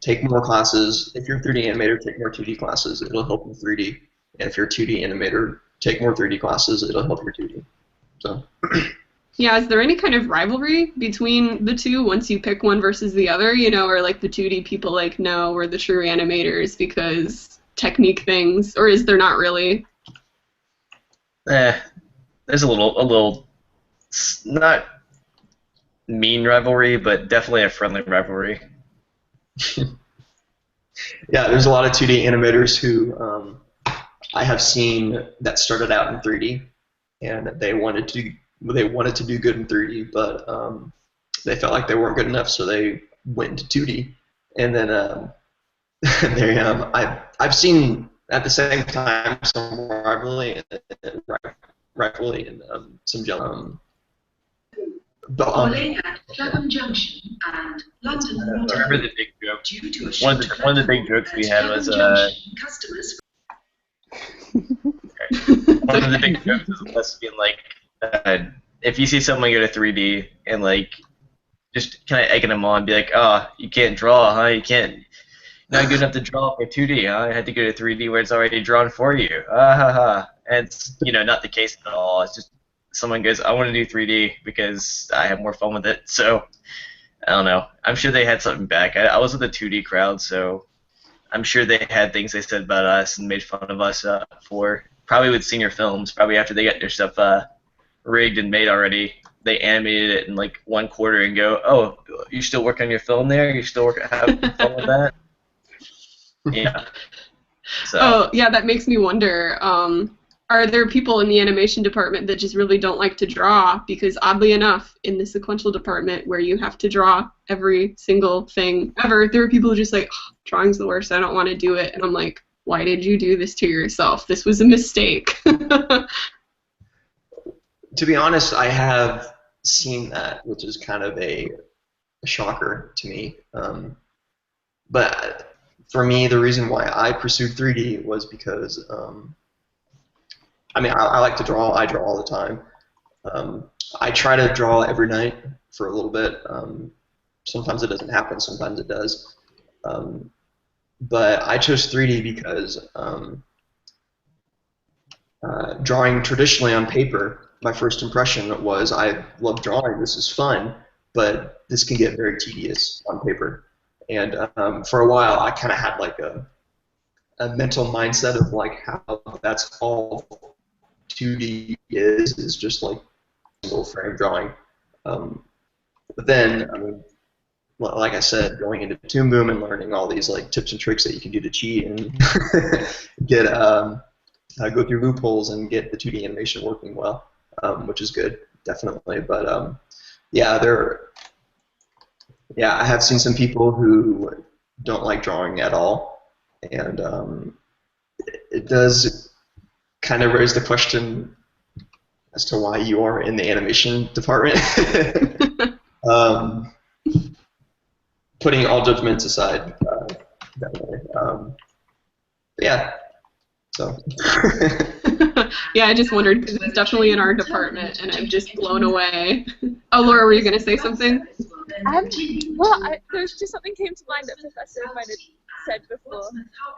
take more classes. If you're a 3D animator, take more 2D classes. It'll help you 3D. And if you're a 2D animator, take more 3D classes. It'll help your 2D. So. Yeah, is there any kind of rivalry between the two once you pick one versus the other, you know, or like the 2D people like, no, we're the true animators because technique things, or is there not really? There's a little, not mean rivalry, but definitely a friendly rivalry. Yeah, there's a lot of 2D animators who I have seen that started out in 3D, and they wanted to do good in 3D, but they felt like they weren't good enough, so they went into 2D. And then I've seen at the same time some rivalry and some jealousy. Calling at Clapham Junction and London I remember the big joke. due to a One of the big jokes we had was customers. one of the big jokes was us being like, if you see someone go to 3D and like just kind of egging them on, be like, oh, you can't draw, huh? You're not good enough to draw for 2D, huh? I had to go to 3D where it's already drawn for you. And it's not the case at all. It's just someone goes, I want to do 3D because I have more fun with it. So I don't know. I'm sure they had something back. I was with the 2D crowd, so I'm sure they had things they said about us and made fun of us for probably with senior films. Probably after they got their stuff rigged and made already, they animated it in like 1 quarter and go, oh, you still working on your film there? You still having fun with that? Yeah. So. Oh, yeah, that makes me wonder, are there people in the animation department that just really don't like to draw? Because oddly enough, in the sequential department where you have to draw every single thing ever, there are people who are just like, oh, drawing's the worst, I don't want to do it. And I'm like, why did you do this to yourself? This was a mistake. To be honest, I have seen that, which is kind of a shocker to me. But for me, the reason why I pursued 3D was because, I like to draw. I draw all the time. I try to draw every night for a little bit. Sometimes it doesn't happen. Sometimes it does. But I chose 3D because drawing traditionally on paper, my first impression was I love drawing. This is fun, but this can get very tedious on paper. And for a while, I kind of had like a mental mindset of like how that's all 2D is just like single frame drawing. But then, like I said, going into Toon Boom and learning all these like tips and tricks that you can do to cheat and get go through loopholes and get the 2D animation working well, which is good, definitely. But I have seen some people who don't like drawing at all, and it does kind of raise the question as to why you are in the animation department. Putting all judgments aside, definitely. Yeah. So. Yeah, I just wondered because it's definitely in our department, and I'm just blown away. Oh, Laura, were you going to say something? There's just something came to mind that Professor might have said before,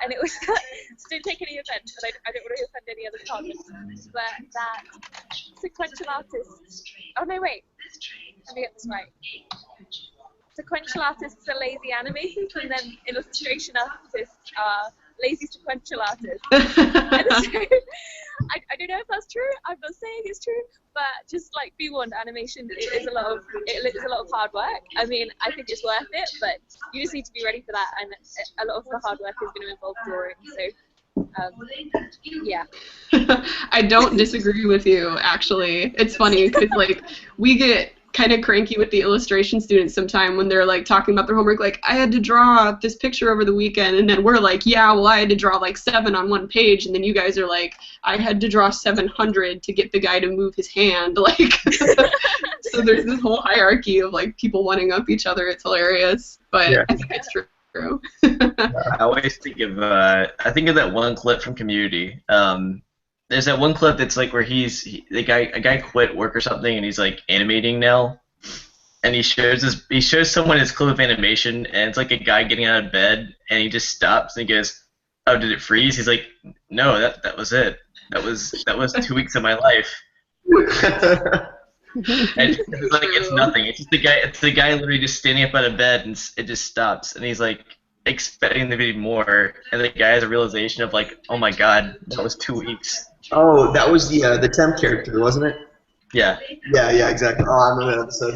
and it was that, so don't take any offense, but I don't want to offend any other comments, but that sequential artists, oh no wait, let me get this right. Sequential artists are lazy animators, and then illustration artists are lazy sequential artists. And so, I don't know if that's true. I'm not saying it's true, but just like be warned, animation is a lot of hard work. I mean, I think it's worth it, but you just need to be ready for that, and a lot of the hard work is going to involve drawing. So, yeah. I don't disagree with you, actually. It's funny because like we get kind of cranky with the illustration students sometime when they're like talking about their homework, like, I had to draw this picture over the weekend, and then we're like, yeah, well, I had to draw like 7 on one page, and then you guys are like, I had to draw 700 to get the guy to move his hand, like, so there's this whole hierarchy of like people one-ing up each other. It's hilarious, but Yeah. I think it's true. I always think of that one clip from Community. There's that one clip that's like where a guy quit work or something, and he's like animating now, and he shows someone his clip of animation, and it's like a guy getting out of bed, and he just stops and he goes, "Oh, did it freeze?" He's like, "No, that was it. That was 2 weeks of my life." And it's like it's nothing. It's just the guy literally just standing up out of bed, and it just stops, and he's like expecting there to be more, and the guy has a realization of like, oh my god, that was 2 weeks. Oh, that was the temp character, wasn't it? Yeah. Yeah, exactly. Oh, I remember that episode.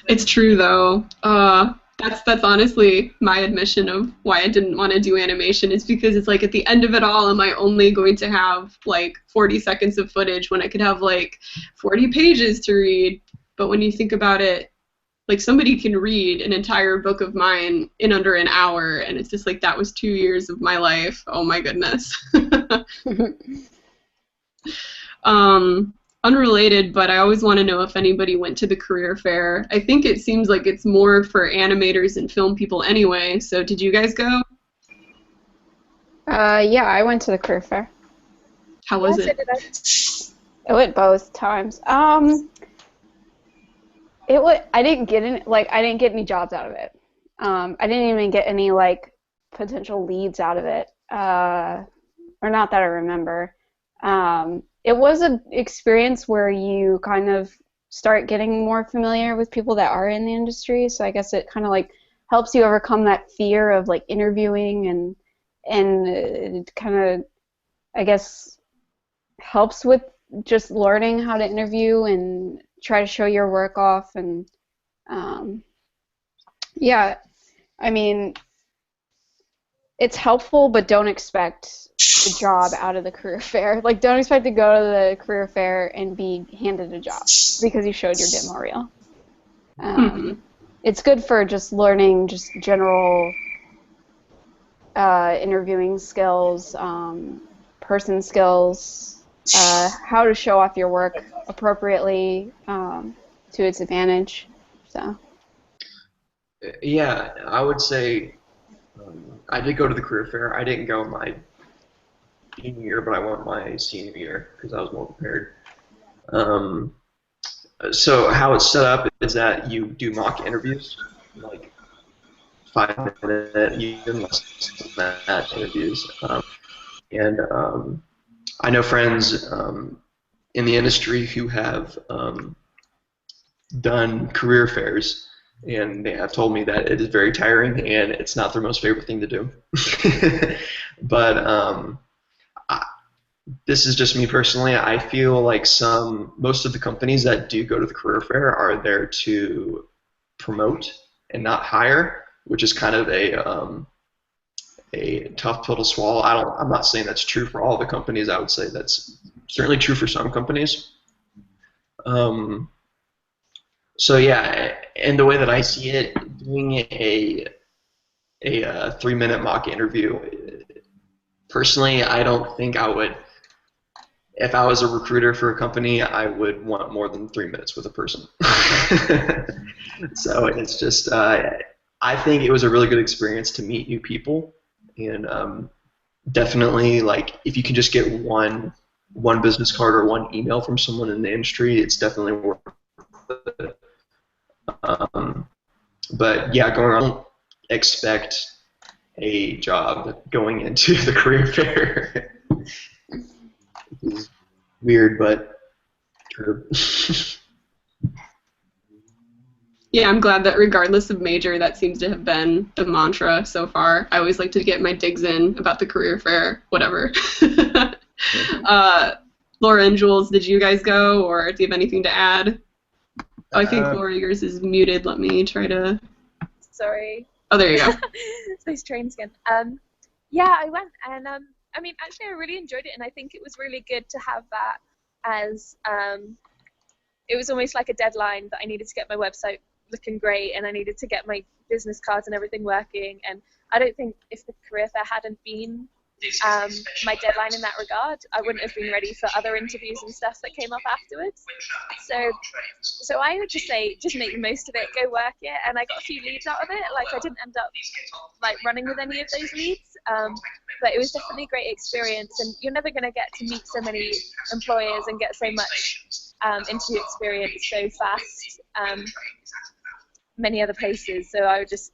It's true though. That's honestly my admission of why I didn't want to do animation. Is because it's like at the end of it all, am I only going to have like 40 seconds of footage when I could have like 40 pages to read? But when you think about it, like somebody can read an entire book of mine in under an hour, and it's just like that was 2 years of my life. Oh my goodness. Unrelated, but I always want to know if anybody went to the career fair. I think it seems like it's more for animators and film people anyway, so did you guys go? Yeah, I went to the career fair. How was Yeah, it? so did I. I went both times. I didn't get any jobs out of it. I didn't even get any like potential leads out of it, or not that I remember. It was an experience where you kind of start getting more familiar with people that are in the industry. So I guess it kind of like helps you overcome that fear of like interviewing, and it kind of, I guess, helps with just learning how to interview and try to show your work off. And yeah, I mean, it's helpful, but don't expect a job out of the career fair. Like, don't expect to go to the career fair and be handed a job because you showed your demo reel. It's good for just learning just general interviewing skills, person skills, how to show off your work appropriately to its advantage. So. Yeah, I would say I did go to the career fair. I didn't go my junior year, but I went my senior year because I was more prepared. So how it's set up is that you do mock interviews, like 5-minute, even less than that interviews. And I know friends in the industry who have done career fairs, and they have told me that it is very tiring and it's not their most favorite thing to do. But this is just me personally. I feel like most of the companies that do go to the career fair are there to promote and not hire, which is kind of a tough pill to swallow. I'm not saying that's true for all the companies. I would say that's certainly true for some companies. So yeah, and the way that I see it, doing a 3-minute mock interview, personally, I don't think I would. If I was a recruiter for a company, I would want more than 3 minutes with a person. So it's just, I think it was a really good experience to meet new people, and definitely, like, if you can just get one business card or one email from someone in the industry, it's definitely worth it. But yeah, don't expect a job going into the career fair. It's weird, but true. Yeah, I'm glad that regardless of major, that seems to have been the mantra so far. I always like to get my digs in about the career fair, whatever. Laura and Jules, did you guys go, or do you have anything to add? Oh, I think Laura, yours is muted. Let me try to... Sorry. Oh, there you go. It's those trains again. Yeah, I went, and I mean, actually, I really enjoyed it, and I think it was really good to have that as it was almost like a deadline that I needed to get my website looking great, and I needed to get my business cards and everything working. And I don't think if the career fair hadn't been my deadline in that regard, I wouldn't have been ready for other interviews and stuff that came up afterwards. So I would just say, just make the most of it, go work it. And I got a few leads out of it. Like, I didn't end up like running with any of those leads, but it was definitely a great experience. And you're never going to get to meet so many employers and get so much interview experience so fast many other places. So I would just,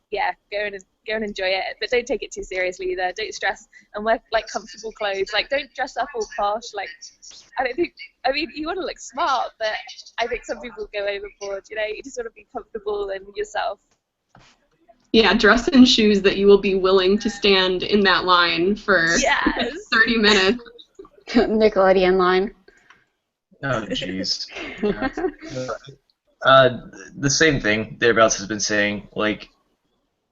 go and enjoy it, but don't take it too seriously either. Don't stress, and wear like comfortable clothes. Like, don't dress up all posh. Like, I mean, you want to look smart, but I think some people go overboard. You know, you just want to be comfortable and yourself. Yeah, dress in shoes that you will be willing to stand in that line for 30 minutes. Nickelodeon line. Oh, jeez. The same thing thereabouts has been saying. Like,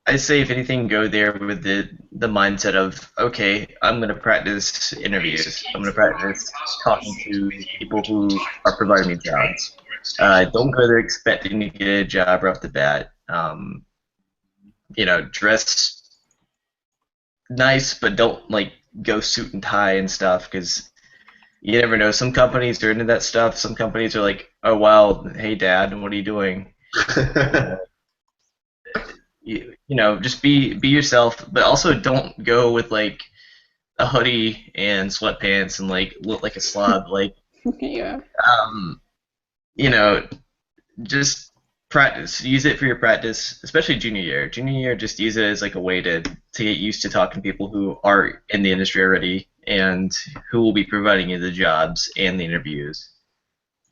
I say, if anything, go there with the mindset of, okay, I'm going to practice interviews. I'm going to practice talking to people who are providing me jobs. Don't go there expecting to get a job right off the bat. You know, dress nice, but don't like go suit and tie and stuff, because you never know. Some companies are into that stuff. Some companies are like, oh wow, hey dad, what are you doing? You know, just be yourself, but also don't go with like a hoodie and sweatpants and like look like a slob. Like, Yeah. You know, just practice. Use it for your practice, especially junior year. Junior year, just use it as like a way to get used to talking to people who are in the industry already and who will be providing you the jobs and the interviews.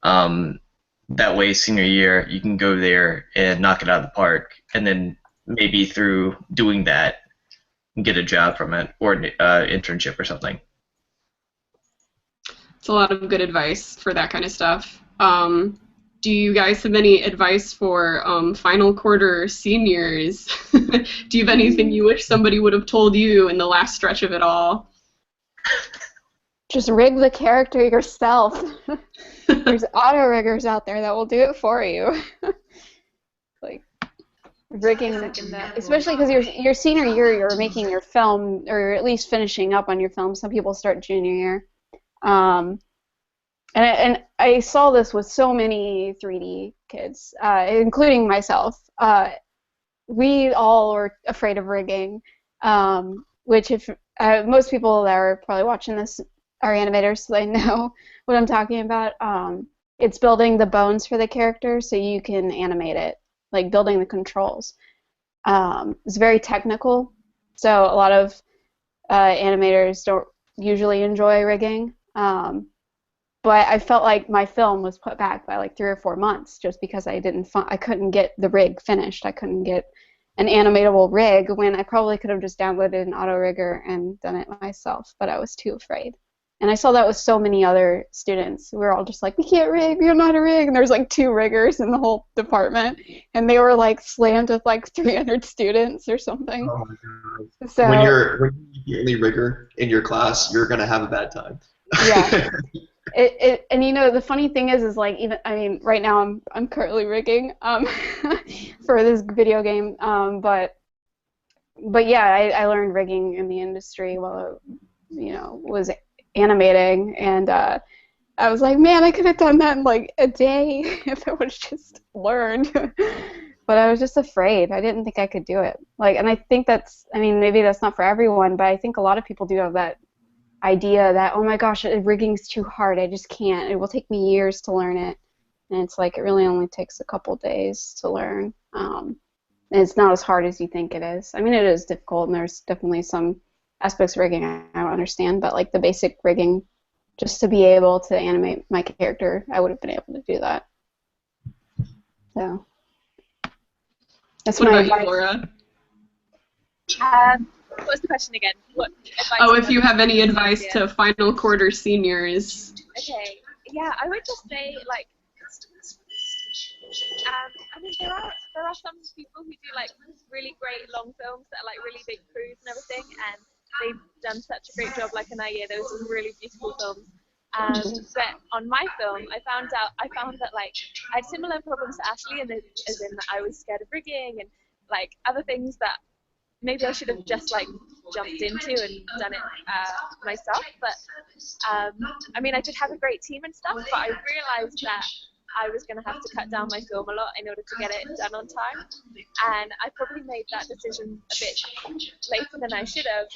That way, senior year, you can go there and knock it out of the park, and then maybe through doing that, get a job from it or an internship or something. It's a lot of good advice for that kind of stuff. Do you guys have any advice for final quarter seniors? Do you have anything you wish somebody would have told you in the last stretch of it all? Just rig the character yourself. There's auto riggers out there that will do it for you. Like, rigging, especially because your senior year, you're making your film, or at least finishing up on your film. Some people start junior year. And I saw this with so many 3D kids, including myself. We all were afraid of rigging, which if most people that are probably watching this are animators, so they know what I'm talking about. It's building the bones for the character so you can animate it, like building the controls. It's very technical, so a lot of animators don't usually enjoy rigging. But I felt like my film was put back by like 3 or 4 months just because I couldn't get the rig finished. I couldn't get an animatable rig when I probably could have just downloaded an auto rigger and done it myself, but I was too afraid. And I saw that with so many other students. We were all just like, we can't rig, we don't know how to rig. And there's like 2 riggers in the whole department, and they were like slammed with like 300 students or something. Oh my God. So, when you're the only rigger in your class, you're gonna have a bad time. Yeah. And you know, the funny thing is like, even, I mean, right now I'm currently rigging for this video game, but yeah, I learned rigging in the industry while I, was animating, and I was like, man, I could have done that in like a day if I would have just learned. But I was just afraid. I didn't think I could do it. Like, and I think maybe that's not for everyone, but I think a lot of people do have that idea that, oh my gosh, rigging's too hard, I just can't, it will take me years to learn it. And it's like, it really only takes a couple days to learn. And it's not as hard as you think it is. I mean, it is difficult, and there's definitely some aspects of rigging I don't understand, but like the basic rigging, just to be able to animate my character, I would have been able to do that. So that's what my about advice. you, Laura? What was the question again? What advice? Oh, if you have any advice to final quarter seniors. Okay, yeah, I would just say, like, I mean, there are some people who do like really great long films that are like really big crews and everything, and they've done such a great job. Like in our year, there was some really beautiful films. But on my film, I found that like I had similar problems to Ashley, as in that I was scared of rigging and like other things that maybe I should have just like jumped into and done it myself. But I mean, I did have a great team and stuff, but I realized that I was going to have to cut down my film a lot in order to get it done on time. And I probably made that decision a bit later than I should have.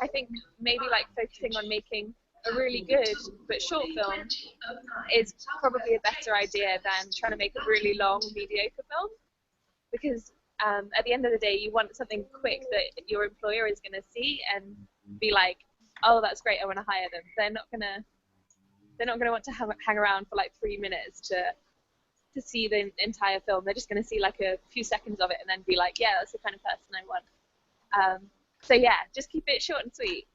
I think maybe like focusing on making a really good but short film is probably a better idea than trying to make a really long, mediocre film. Because at the end of the day, you want something quick that your employer is going to see and be like, oh, that's great, I want to hire them. They're not going to want to hang around for like 3 minutes to see the entire film. They're just going to see like a few seconds of it and then be like, yeah, that's the kind of person I want. So yeah, just keep it short and sweet.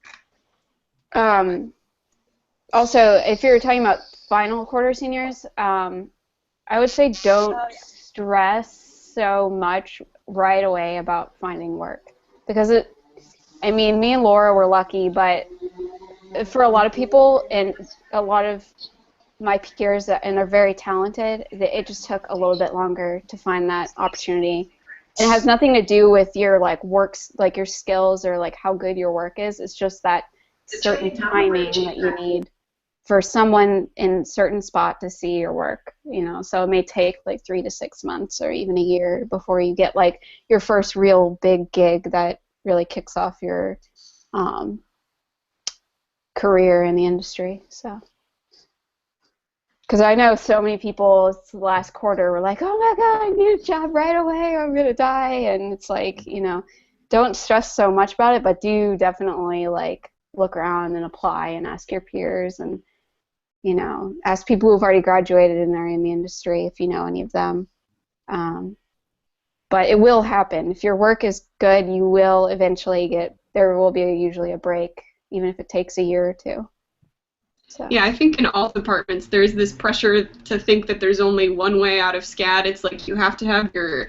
Also, if you're talking about final quarter seniors, I would say don't stress so much right away about finding work, because I mean, me and Laura were lucky, but for a lot of people and a lot of my peers and are very talented, it just took a little bit longer to find that opportunity. And it has nothing to do with your like works, like your skills or like how good your work is. It's just that certain timing that you need for someone in certain spot to see your work, you know. So it may take like 3 to 6 months or even a year before you get like your first real big gig that really kicks off your career in the industry. So, because I know so many people last quarter were like, oh my god, I need a job right away or I'm gonna die. And it's like, you know, don't stress so much about it, but do definitely like look around and apply and ask your peers and, you know, ask people who've already graduated and are in the industry if you know any of them. But it will happen. If your work is good, you will eventually there will be usually a break, even if it takes a year or two. So. Yeah, I think in all departments there's this pressure to think that there's only one way out of SCAD. It's like you have to have your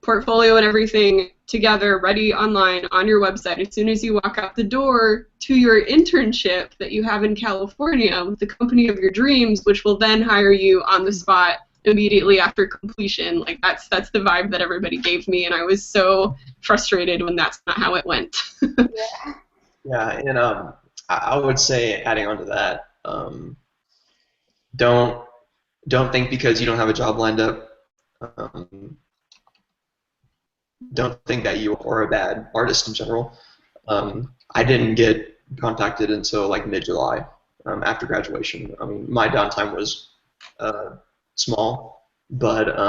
portfolio and everything together, ready online on your website as soon as you walk out the door to your internship that you have in California with the company of your dreams, which will then hire you on the spot immediately after completion. Like that's the vibe that everybody gave me, and I was so frustrated when that's not how it went. Yeah, and I would say, adding on to that, don't think because you don't have a job lined up, don't think that you are a bad artist in general. I didn't get contacted until like mid-July after graduation. I mean, my downtime was small, but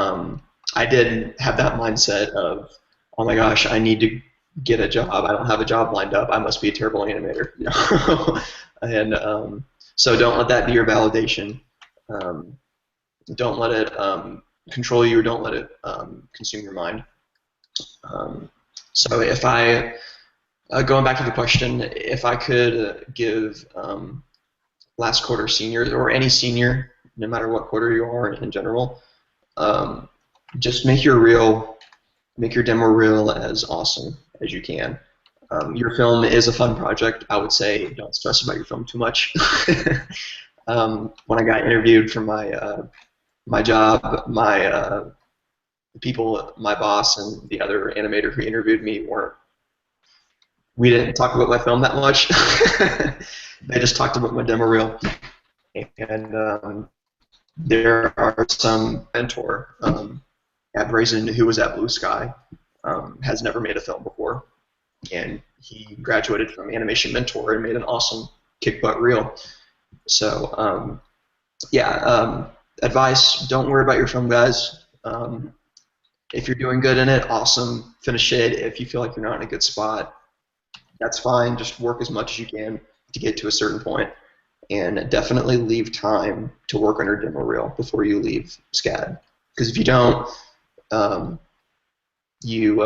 I didn't have that mindset of, oh my gosh, I need to get a job. I don't have a job lined up. I must be a terrible animator. You know? And so don't let that be your validation. Don't let it control you, or don't let it consume your mind. So if going back to the question, if I could give last quarter seniors, or any senior, no matter what quarter you are in general, just make your demo reel as awesome as you can. Your film is a fun project. I would say don't stress about your film too much. When I got interviewed for my job, my boss and the other animator who interviewed me we didn't talk about my film that much. They just talked about my demo reel. And there are some mentor at Brazen who was at Blue Sky, has never made a film before, and he graduated from Animation Mentor and made an awesome kick butt reel. So advice: don't worry about your film, guys. If you're doing good in it, awesome, finish it. If you feel like you're not in a good spot, that's fine. Just work as much as you can to get to a certain point, and definitely leave time to work on your demo reel before you leave SCAD. Because if you don't, you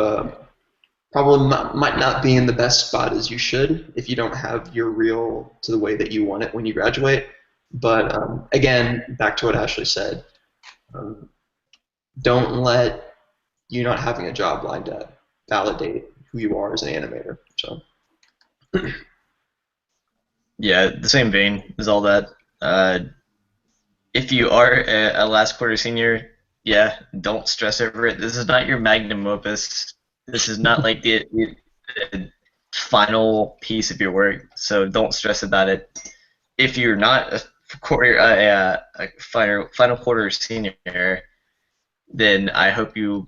probably might not be in the best spot as you should if you don't have your reel to the way that you want it when you graduate. But again, back to what Ashley said, don't let you not having a job lined up validate who you are as an animator. So. Yeah, the same vein is all that. If you are a last quarter senior, yeah, don't stress over it. This is not your magnum opus. This is not like the final piece of your work, so don't stress about it. If you're not a final quarter senior, then I hope you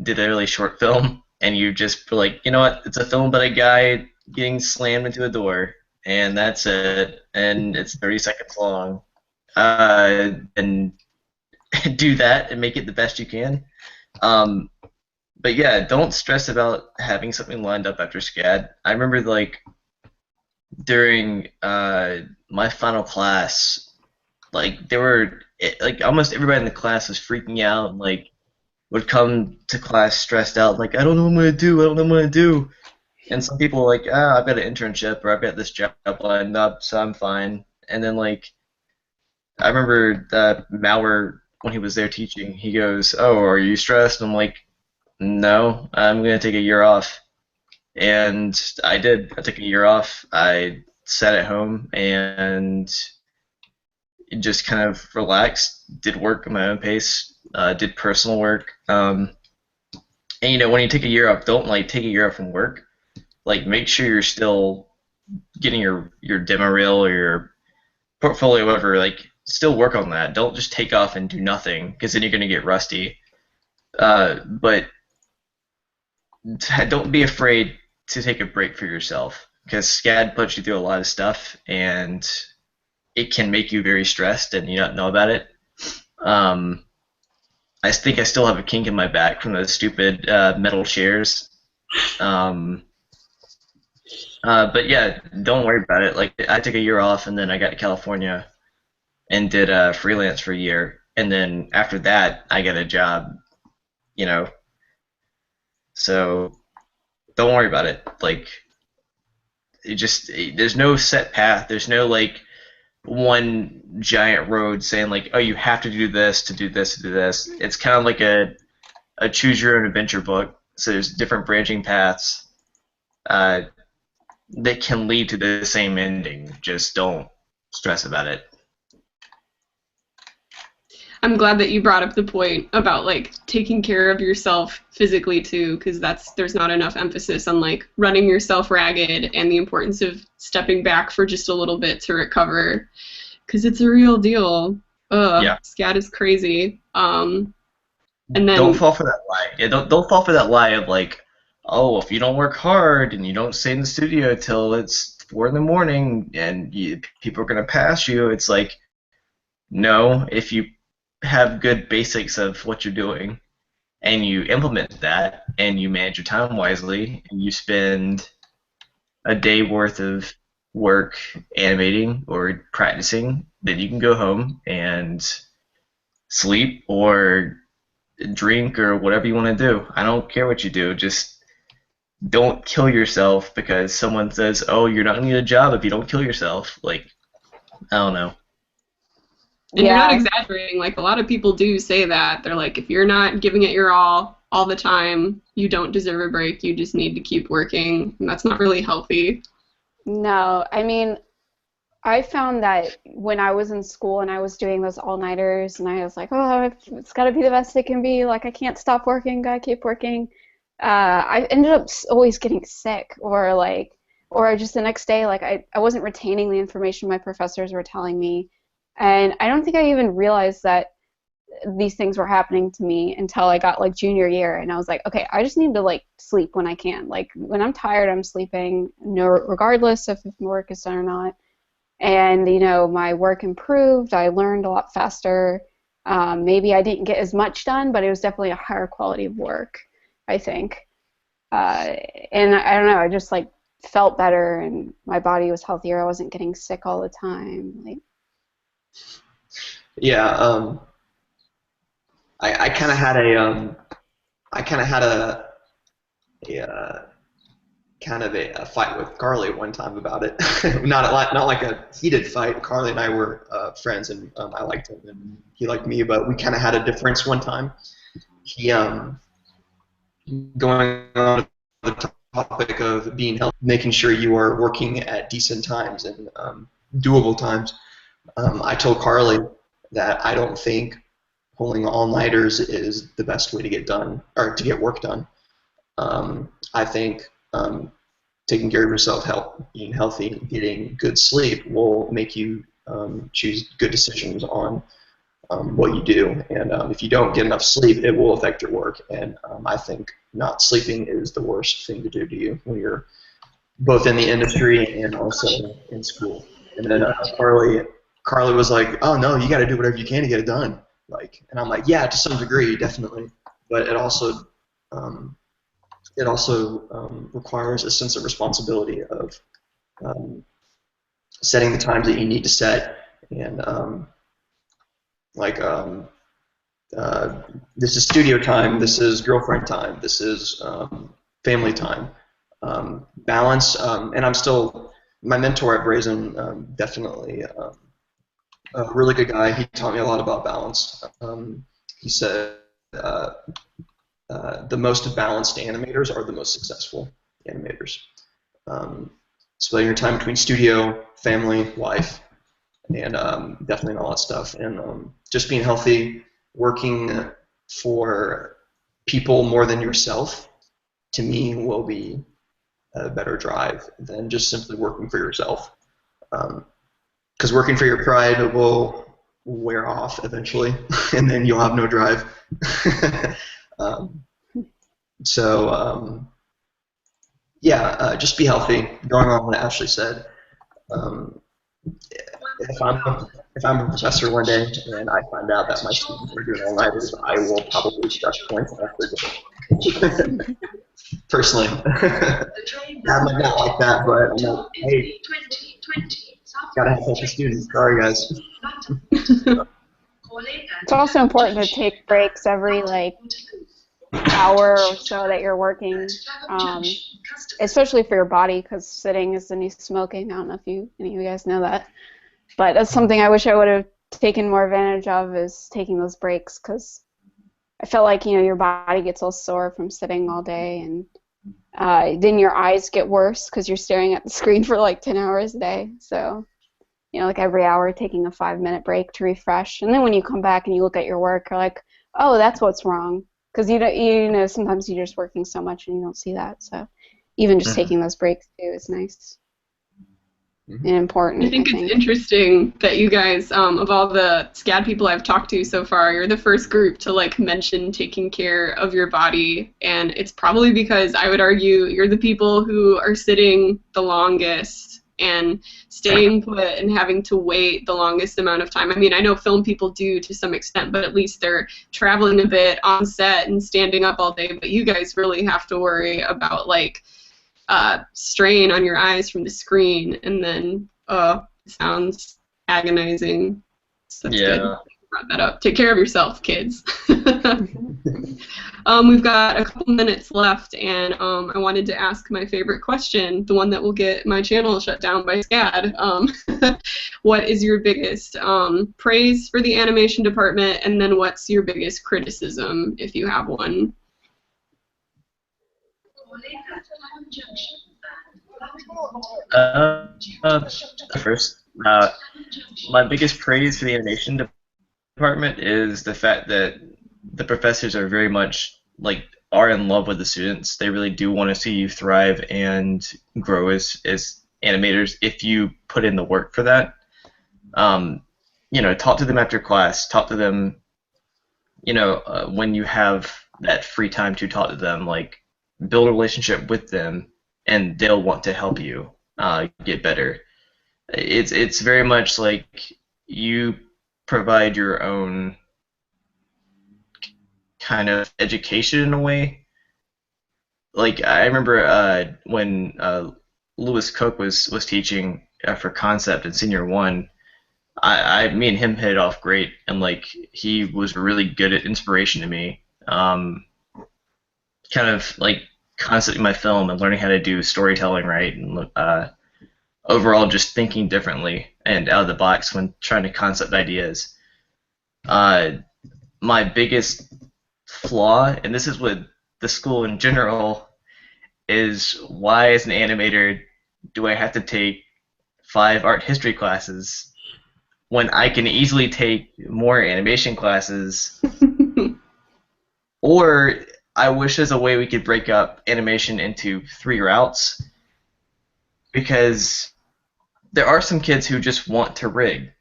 did a really short film and you just were like, you know what, it's a film about a guy getting slammed into a door, and that's it, and it's 30 seconds long. And do that and make it the best you can. Um, but yeah, don't stress about having something lined up after SCAD. I remember like during my final class, like there were like almost everybody in the class was freaking out, and, like would come to class stressed out, like I don't know what I'm gonna do, I don't know what I'm gonna do. And some people were like, ah, I've got an internship or I've got this job lined up, so I'm fine. And then like I remember Mauer when he was there teaching, he goes, "Oh, are you stressed?" And I'm like, "No, I'm gonna take a year off." And I did. I took a year off. I sat at home and just kind of relaxed, did work at my own pace, did personal work. And you know, when you take a year off, don't like take a year off from work. Like, make sure you're still getting your demo reel or your portfolio, whatever. Like, still work on that. Don't just take off and do nothing, because then you're gonna get rusty. But don't be afraid to take a break for yourself, because SCAD puts you through a lot of stuff, and it can make you very stressed, and you not know about it. I think I still have a kink in my back from those stupid metal chairs. But yeah, don't worry about it. Like, I took a year off, and then I got to California and did freelance for a year, and then after that, I got a job. You know, so don't worry about it. Like, there's no set path. There's no like one giant road saying like, oh, you have to do this to do this to do this. It's kind of like a choose your own adventure book. So there's different branching paths that can lead to the same ending. Just don't stress about it. I'm glad that you brought up the point about like taking care of yourself physically too, because there's not enough emphasis on like running yourself ragged and the importance of stepping back for just a little bit to recover, because it's a real deal. Yeah. SCAD is crazy. And then don't fall for that lie. Yeah, don't fall for that lie of like, oh, if you don't work hard and you don't stay in the studio till it's 4 in the morning and people are gonna pass you. It's like, no, if you have good basics of what you're doing and you implement that and you manage your time wisely and you spend a day worth of work animating or practicing, then you can go home and sleep or drink or whatever you want to do. I don't care what you do. Just don't kill yourself because someone says, oh, you're not going to get a job if you don't kill yourself. Like, I don't know. And you're not exaggerating. Like, a lot of people do say that. They're like, if you're not giving it your all the time, you don't deserve a break. You just need to keep working. And that's not really healthy. No, I mean, I found that when I was in school and I was doing those all-nighters and I was like, oh, it's got to be the best it can be. Like, I can't stop working. Got to keep working. I ended up always getting sick or just the next day, like, I wasn't retaining the information my professors were telling me. And I don't think I even realized that these things were happening to me until I got like junior year, and I was like, okay, I just need to like sleep when I can. Like, when I'm tired, I'm sleeping, no, regardless of if my work is done or not. And you know, my work improved. I learned a lot faster. Maybe I didn't get as much done, but it was definitely a higher quality of work, I think. And I don't know, I just like felt better, and my body was healthier. I wasn't getting sick all the time. Like, yeah, I kind of had a fight with Carly one time about it. not like a heated fight. Carly and I were friends, and I liked him and he liked me, but we kind of had a difference one time. He going on the topic of being healthy, making sure you are working at decent times and doable times. I told Carly that I don't think pulling all-nighters is the best way to get done or to get work done. I think taking care of yourself, being healthy, getting good sleep will make you choose good decisions on what you do. And if you don't get enough sleep, it will affect your work. And I think not sleeping is the worst thing to do to you when you're both in the industry and also in school. And then Carly was like, "Oh no, you got to do whatever you can to get it done." And I'm like, "Yeah, to some degree, definitely, but it also requires a sense of responsibility of setting the times that you need to set, and this is studio time, this is girlfriend time, this is family time, balance, and my mentor at Brazen, definitely a really good guy. He taught me a lot about balance. He said the most balanced animators are the most successful animators. Splitting your time between studio, family, life, and definitely all that stuff. And just being healthy, working for people more than yourself, to me, will be a better drive than just simply working for yourself. Because working for your pride will wear off eventually, and then you'll have no drive. Just be healthy. Going on what Ashley said, if I'm a professor one day and I find out that my students are doing all-nighters, I will probably stress points after day. Personally. I might not like that, but I'm like, hey, gotta have healthy students. Sorry, guys. It's also important to take breaks every hour or so that you're working, especially for your body, because sitting is the new smoking. I don't know if any of you guys know that, but that's something I wish I would have taken more advantage of, is taking those breaks, because I felt like your body gets all sore from sitting all day, and then your eyes get worse because you're staring at the screen for 10 hours a day. So every hour taking a 5-minute break to refresh, and then when you come back and you look at your work, you're like, oh, that's what's wrong. Because sometimes you're just working so much and you don't see that. So even just taking those breaks too is nice and important. I think it's interesting that you guys, of all the SCAD people I've talked to so far, you're the first group to mention taking care of your body, and it's probably because I would argue you're the people who are sitting the longest and staying put and having to wait the longest amount of time. I mean, I know film people do to some extent, but at least they're traveling a bit on set and standing up all day, but you guys really have to worry about strain on your eyes from the screen, and then it sounds agonizing. So that's good. Brought that up. Take care of yourself, kids. We've got a couple minutes left, and I wanted to ask my favorite question, the one that will get my channel shut down by SCAD. What is your biggest praise for the animation department, and then what's your biggest criticism, if you have one? First, my biggest praise for the animation department is the fact that the professors are very much are in love with the students. They really do want to see you thrive and grow as animators if you put in the work for that. Talk to them after class. Talk to them, when you have that free time to talk to them. Build a relationship with them, and they'll want to help you get better. It's very much you provide your own kind of education in a way. I remember when Lewis Cook was teaching for concept in senior 1, me and him hit it off great, and he was really good at inspiration to me. Kind of concepting my film and learning how to do storytelling right, and overall just thinking differently and out of the box when trying to concept ideas. My biggest flaw, and this is with the school in general, is why, as an animator, do I have to take 5 art history classes when I can easily take more animation classes? Or I wish there's a way we could break up animation into 3 routes, because there are some kids who just want to rig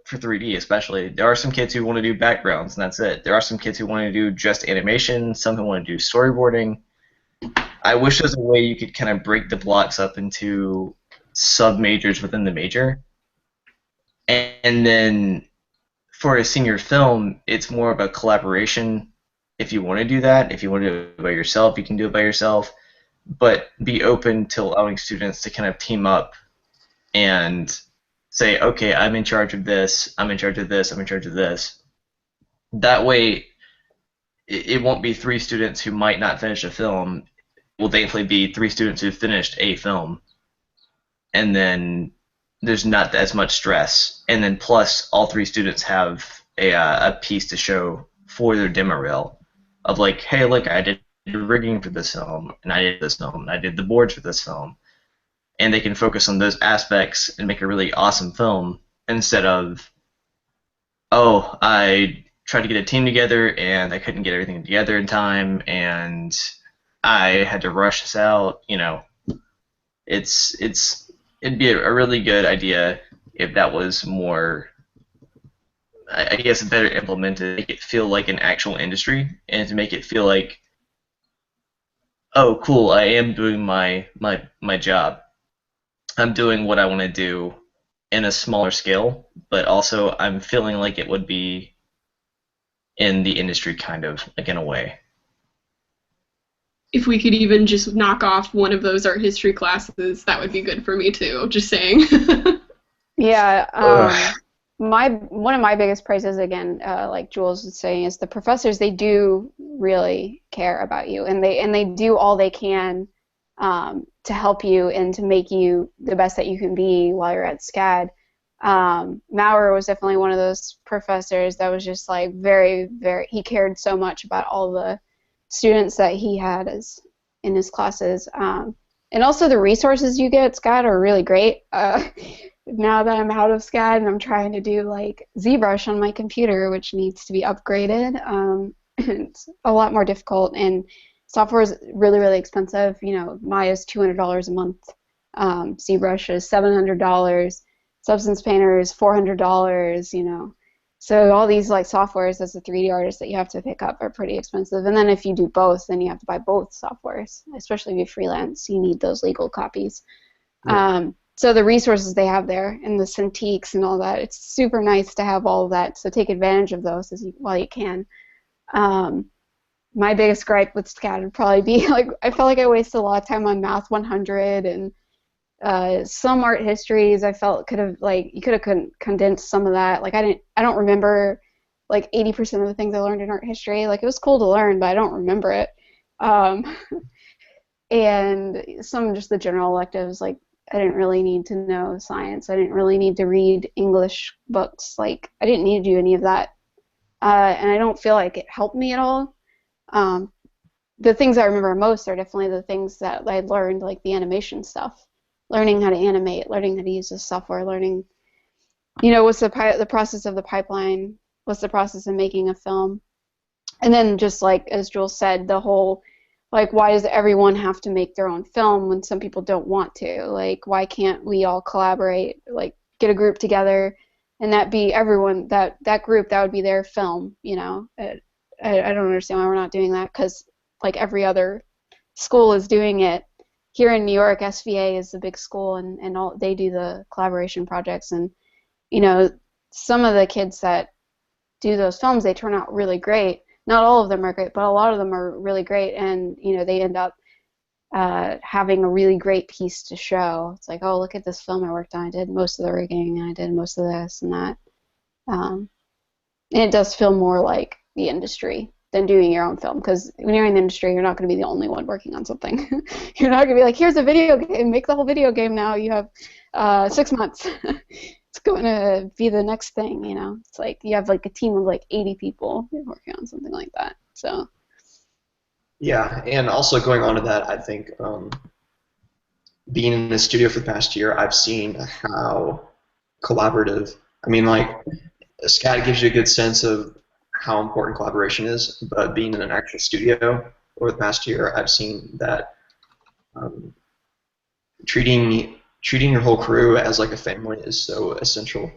for 3D, especially. There are some kids who want to do backgrounds, and that's it. There are some kids who want to do just animation, some who want to do storyboarding. I wish there was a way you could kind of break the blocks up into sub-majors within the major. And then for a senior film, it's more of a collaboration. If you want to do that, if you want to do it by yourself, you can do it by yourself. But be open to allowing students to kind of team up and say, okay, I'm in charge of this, I'm in charge of this, I'm in charge of this. That way, it won't be 3 students who might not finish a film. It will thankfully be 3 students who finished a film. And then there's not as much stress. And then plus, all 3 students have a piece to show for their demo reel of like, hey, look, I did rigging for this film, and I did this film, and I did the boards for this film. And they can focus on those aspects and make a really awesome film instead of, oh, I tried to get a team together and I couldn't get everything together in time and I had to rush this out. You know, it'd be a really good idea if that was more, I guess, better implemented, make it feel like an actual industry, and to make it feel like, oh, cool, I am doing my job. I'm doing what I want to do in a smaller scale, but also I'm feeling like it would be in the industry, kind of, like, in a way. If we could even just knock off one of those art history classes, that would be good for me too, just saying. Yeah, one of my biggest prizes, again, like Jules was saying, is the professors. They do really care about you, and they do all they can to help you and to make you the best that you can be while you're at SCAD. Maurer was definitely one of those professors that was just like very, very, he cared so much about all the students that he had in his classes. And also the resources you get at SCAD are really great. Now that I'm out of SCAD and I'm trying to do like ZBrush on my computer, which needs to be upgraded, it's a lot more difficult, and software is really, really expensive. You know, Maya's $200 a month. ZBrush is $700. Substance Painter is $400. You know, so all these like softwares as a 3D artist that you have to pick up are pretty expensive. And then if you do both, then you have to buy both softwares. Especially if you freelance, you need those legal copies. Yeah. So the resources they have there and the Cintiqs and all that, it's super nice to have all of that. So take advantage of those while you can. My biggest gripe with SCAD would probably be like I felt like I wasted a lot of time on Math 100 and some art histories. I felt you could have condensed some of that. Like I don't remember like 80% of the things I learned in art history. Like it was cool to learn, but I don't remember it. And some just the general electives, like I didn't really need to know science. I didn't really need to read English books. Like I didn't need to do any of that, and I don't feel like it helped me at all. The things I remember most are definitely the things that I learned, like the animation stuff, learning how to animate, learning how to use the software, learning, you know, what's the process of the pipeline, what's the process of making a film, and then just like as Jules said, the whole, like, why does everyone have to make their own film when some people don't want to? Like, why can't we all collaborate, like get a group together, and that be everyone, that group, that would be their film, you know? I don't understand why we're not doing that, because like every other school is doing it. Here in New York, SVA is the big school, and all they do the collaboration projects, and you know, some of the kids that do those films, they turn out really great. Not all of them are great, but a lot of them are really great, and you know, they end up having a really great piece to show. It's like, oh, look at this film I worked on. I did most of the rigging, and I did most of this and that. And it does feel more like the industry than doing your own film, because when you're in the industry, you're not going to be the only one working on something. You're not going to be like, here's a video game, make the whole video game now. You have 6 months. It's going to be the next thing, you know. It's like you have like a team of like 80 people working on something like that. So Yeah, and also going on to that, I think being in the studio for the past year, I've seen how collaborative. I mean, like, SCAD gives you a good sense of how important collaboration is, but being in an actual studio over the past year, I've seen that um, treating your whole crew as like a family is so essential.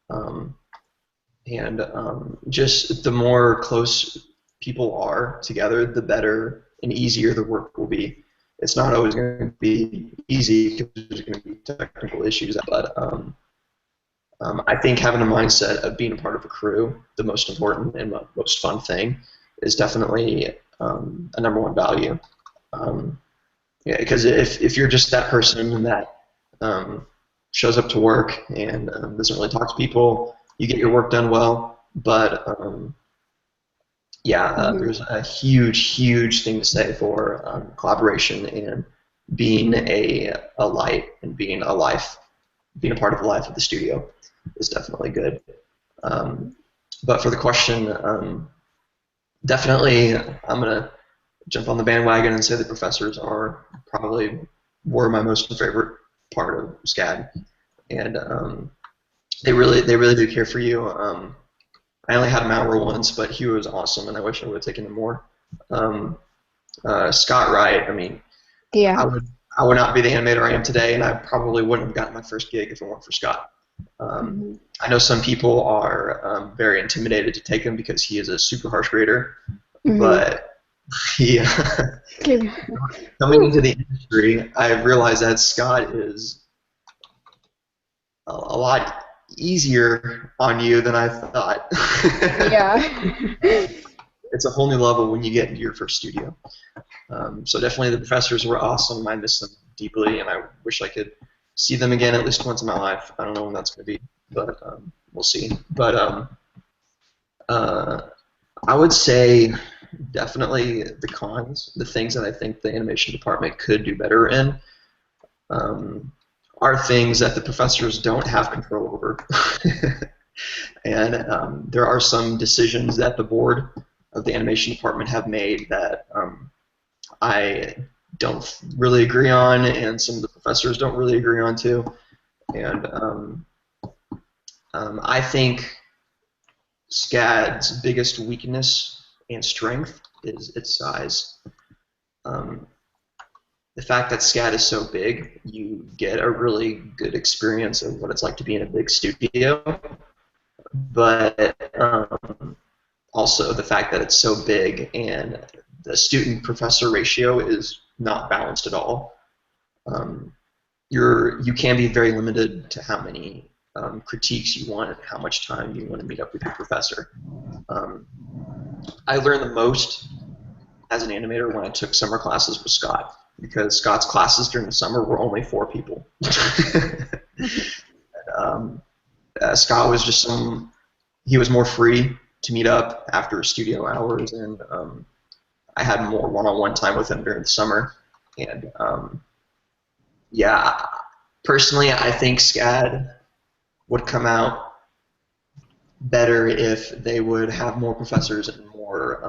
Um, and just the more close people are together, the better and easier the work will be. It's not always going to be easy because there's going to be technical issues, but I think having a mindset of being a part of a crew, the most important and most fun thing, is definitely a number one value. Yeah, because if you're just that person that shows up to work and doesn't really talk to people, you get your work done well, but there's a huge thing to say for collaboration and being a light and being a part of the life of the studio is definitely good. But for the question, definitely I'm gonna jump on the bandwagon and say the professors were my most favorite part of SCAD, and they really do care for you. I only had him out once, but he was awesome, and I wish I would have taken him more. Scott Wright, I mean, Yeah. I would not be the animator I am today, and I probably wouldn't have gotten my first gig if it weren't for Scott. I know some people are very intimidated to take him because he is a super harsh grader, but he, coming into the industry, I realized that Scott is a lot easier on you than I thought. Yeah. It's a whole new level when you get into your first studio. So definitely the professors were awesome. I miss them deeply, and I wish I could see them again at least once in my life. I don't know when that's going to be, but we'll see. But I would say definitely the cons, the things that I think the animation department could do better in, are things that the professors don't have control over. And there are some decisions that the board of the animation department have made that I don't really agree on, and some of the professors don't really agree on too. And I think SCAD's biggest weakness and strength is its size. The fact that SCAD is so big, you get a really good experience of what it's like to be in a big studio. But also the fact that it's so big and the student-professor ratio is not balanced at all. You can be very limited to how many critiques you want and how much time you want to meet up with your professor. I learned the most as an animator when I took summer classes with Scott, because Scott's classes during the summer were only 4 people. Scott was just he was more free to meet up after studio hours, and I had more one-on-one time with him during the summer. And personally, I think SCAD would come out better if they would have more professors and more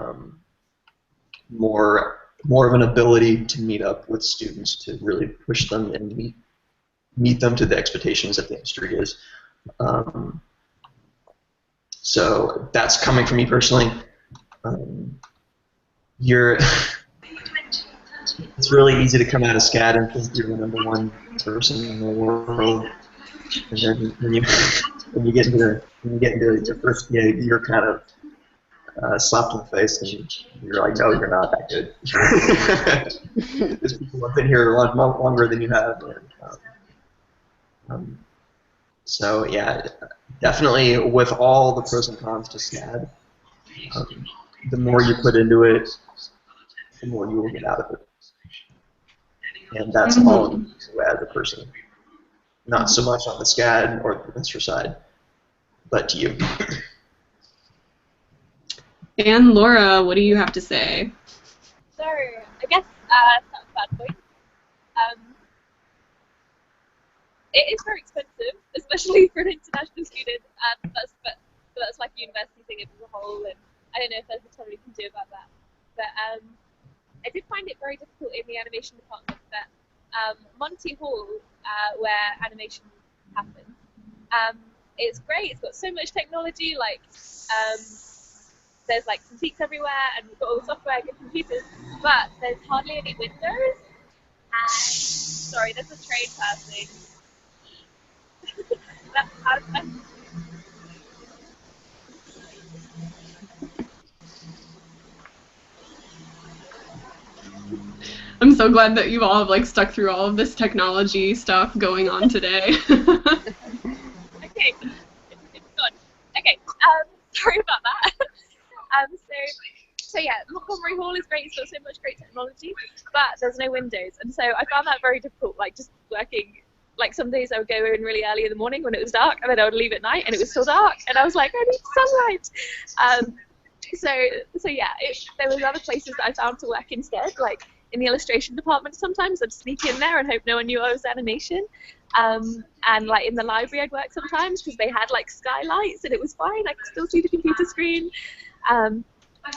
of an ability to meet up with students to really push them and meet them to the expectations that the industry is. So that's coming from me personally. It's really easy to come out of SCAD and think you're the #1 person in the world, and then when you get into your first gig, you're kind of slapped in the face, and you're like, no, you're not that good. Because people have been here a lot longer than you have. And, so yeah, definitely with all the pros and cons to SCAD, the more you put into it, the more you will get out of it. And that's all as a person. Not so much on the SCAD or the professor side, but to you. And Laura, what do you have to say? So, I guess that's a bad point. It is very expensive, especially for an international student, and that's like a university thing as a whole, and I don't know if there's a ton we can do about that. But I did find it very difficult in the animation department, but Monty Hall, where animation happens, it's great. It's got so much technology, like there's like critiques everywhere, and we've got all the software, good computers, but there's hardly any windows. And sorry, there's a train passing. I'm so glad that you all have like stuck through all of this technology stuff going on today. Okay, it's gone. Okay, sorry about that. So yeah, Montgomery Hall is great. It's got so much great technology, but there's no windows, and so I found that very difficult. Like just working, like some days I would go in really early in the morning when it was dark, and then I would leave at night and it was still dark, and I was like, I need sunlight. So yeah, there was other places that I found to work instead, like in the illustration department. Sometimes I'd sneak in there and hope no one knew I was animation. And like in the library I'd work sometimes because they had like skylights and it was fine. I could still see the computer screen.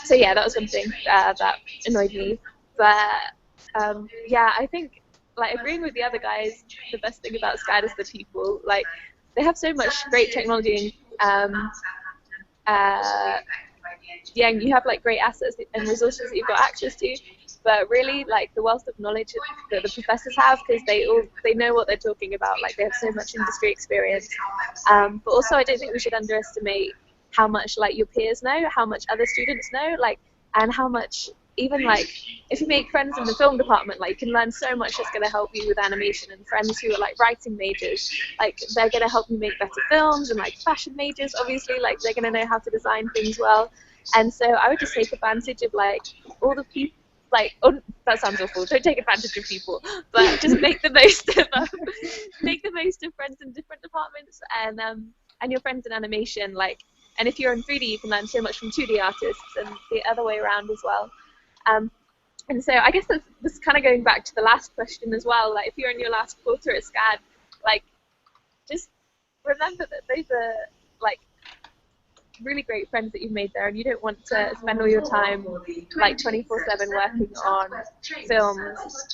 So yeah, that was one thing that annoyed me. But yeah, I think like agreeing with the other guys, the best thing about SCAD is the people. Like they have so much great technology. Yeah, and you have like great assets and resources that you've got access to, but really like the wealth of knowledge that the professors have, because they know what they're talking about. Like they have so much industry experience. But also I don't think we should underestimate how much like your peers know, how much other students know, like, and how much even like if you make friends in the film department, like you can learn so much that's going to help you with animation. And friends who are like writing majors, like they're going to help you make better films. And like fashion majors, obviously, like they're going to know how to design things well. And so I would just take advantage of like all the people, like, oh, that sounds awful, don't take advantage of people, but just make the most of make the most of friends in different departments, and your friends in animation, like, and if you're in 3D you can learn so much from 2D artists and the other way around as well. And so I guess that's kind of going back to the last question as well, like if you're in your last quarter at SCAD, like just remember that those are like really great friends that you've made there, and you don't want to spend all your time like 24/7 working on films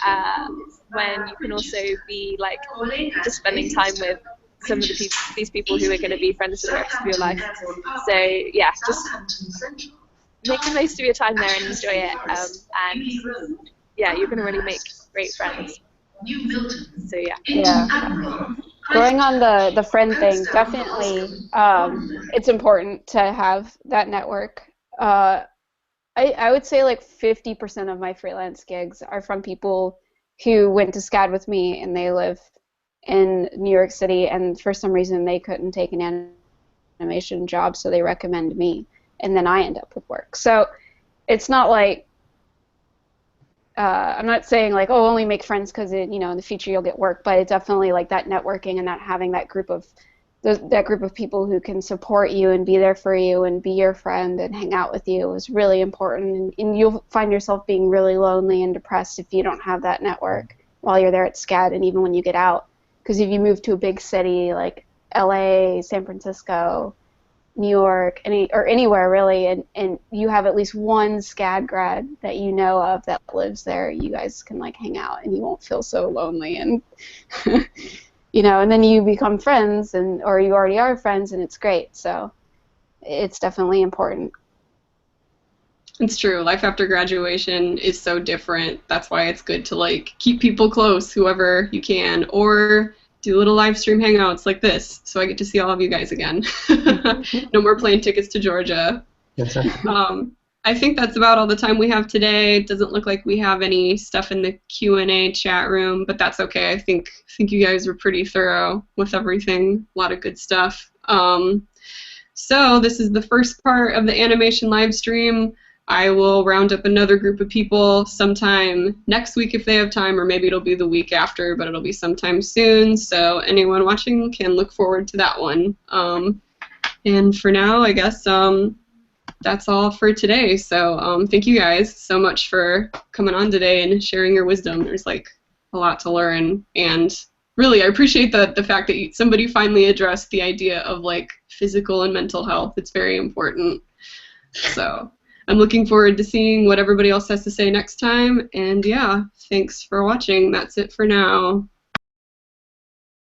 when you can also be like just spending time with some of these people who are going to be friends for the rest of your life. So yeah, just make the most of your time there and enjoy it, and yeah, you're going to really make great friends. So yeah. Yeah. Going on the friend thing, definitely, it's important to have that network. I would say like 50% of my freelance gigs are from people who went to SCAD with me and they live in New York City, and for some reason they couldn't take an animation job, so they recommend me, and then I end up with work. So it's not like I'm not saying like, oh, only make friends because in the future you'll get work, but it's definitely like that networking and that having that group of people who can support you and be there for you and be your friend and hang out with you is really important. And you'll find yourself being really lonely and depressed if you don't have that network while you're there at SCAD and even when you get out. Because if you move to a big city like LA, San Francisco, New York, anywhere really, and you have at least one SCAD grad that you know of that lives there, you guys can like hang out and you won't feel so lonely, and and then you become friends, or you already are friends, and it's great. So it's definitely important. It's true. Life after graduation is so different. That's why it's good to like keep people close, whoever you can, or do little live stream hangouts like this, so I get to see all of you guys again. No more plane tickets to Georgia. I think that's about all the time we have today. It doesn't look like we have any stuff in the Q&A chat room, but that's okay. I think you guys were pretty thorough with everything. A lot of good stuff. So this is the first part of the animation live stream. I will round up another group of people sometime next week if they have time, or maybe it'll be the week after, but it'll be sometime soon. So anyone watching can look forward to that one. And for now, I guess that's all for today. So thank you guys so much for coming on today and sharing your wisdom. There's like a lot to learn, and really I appreciate the fact that somebody finally addressed the idea of like physical and mental health. It's very important. So. I'm looking forward to seeing what everybody else has to say next time. And yeah, thanks for watching. That's it for now.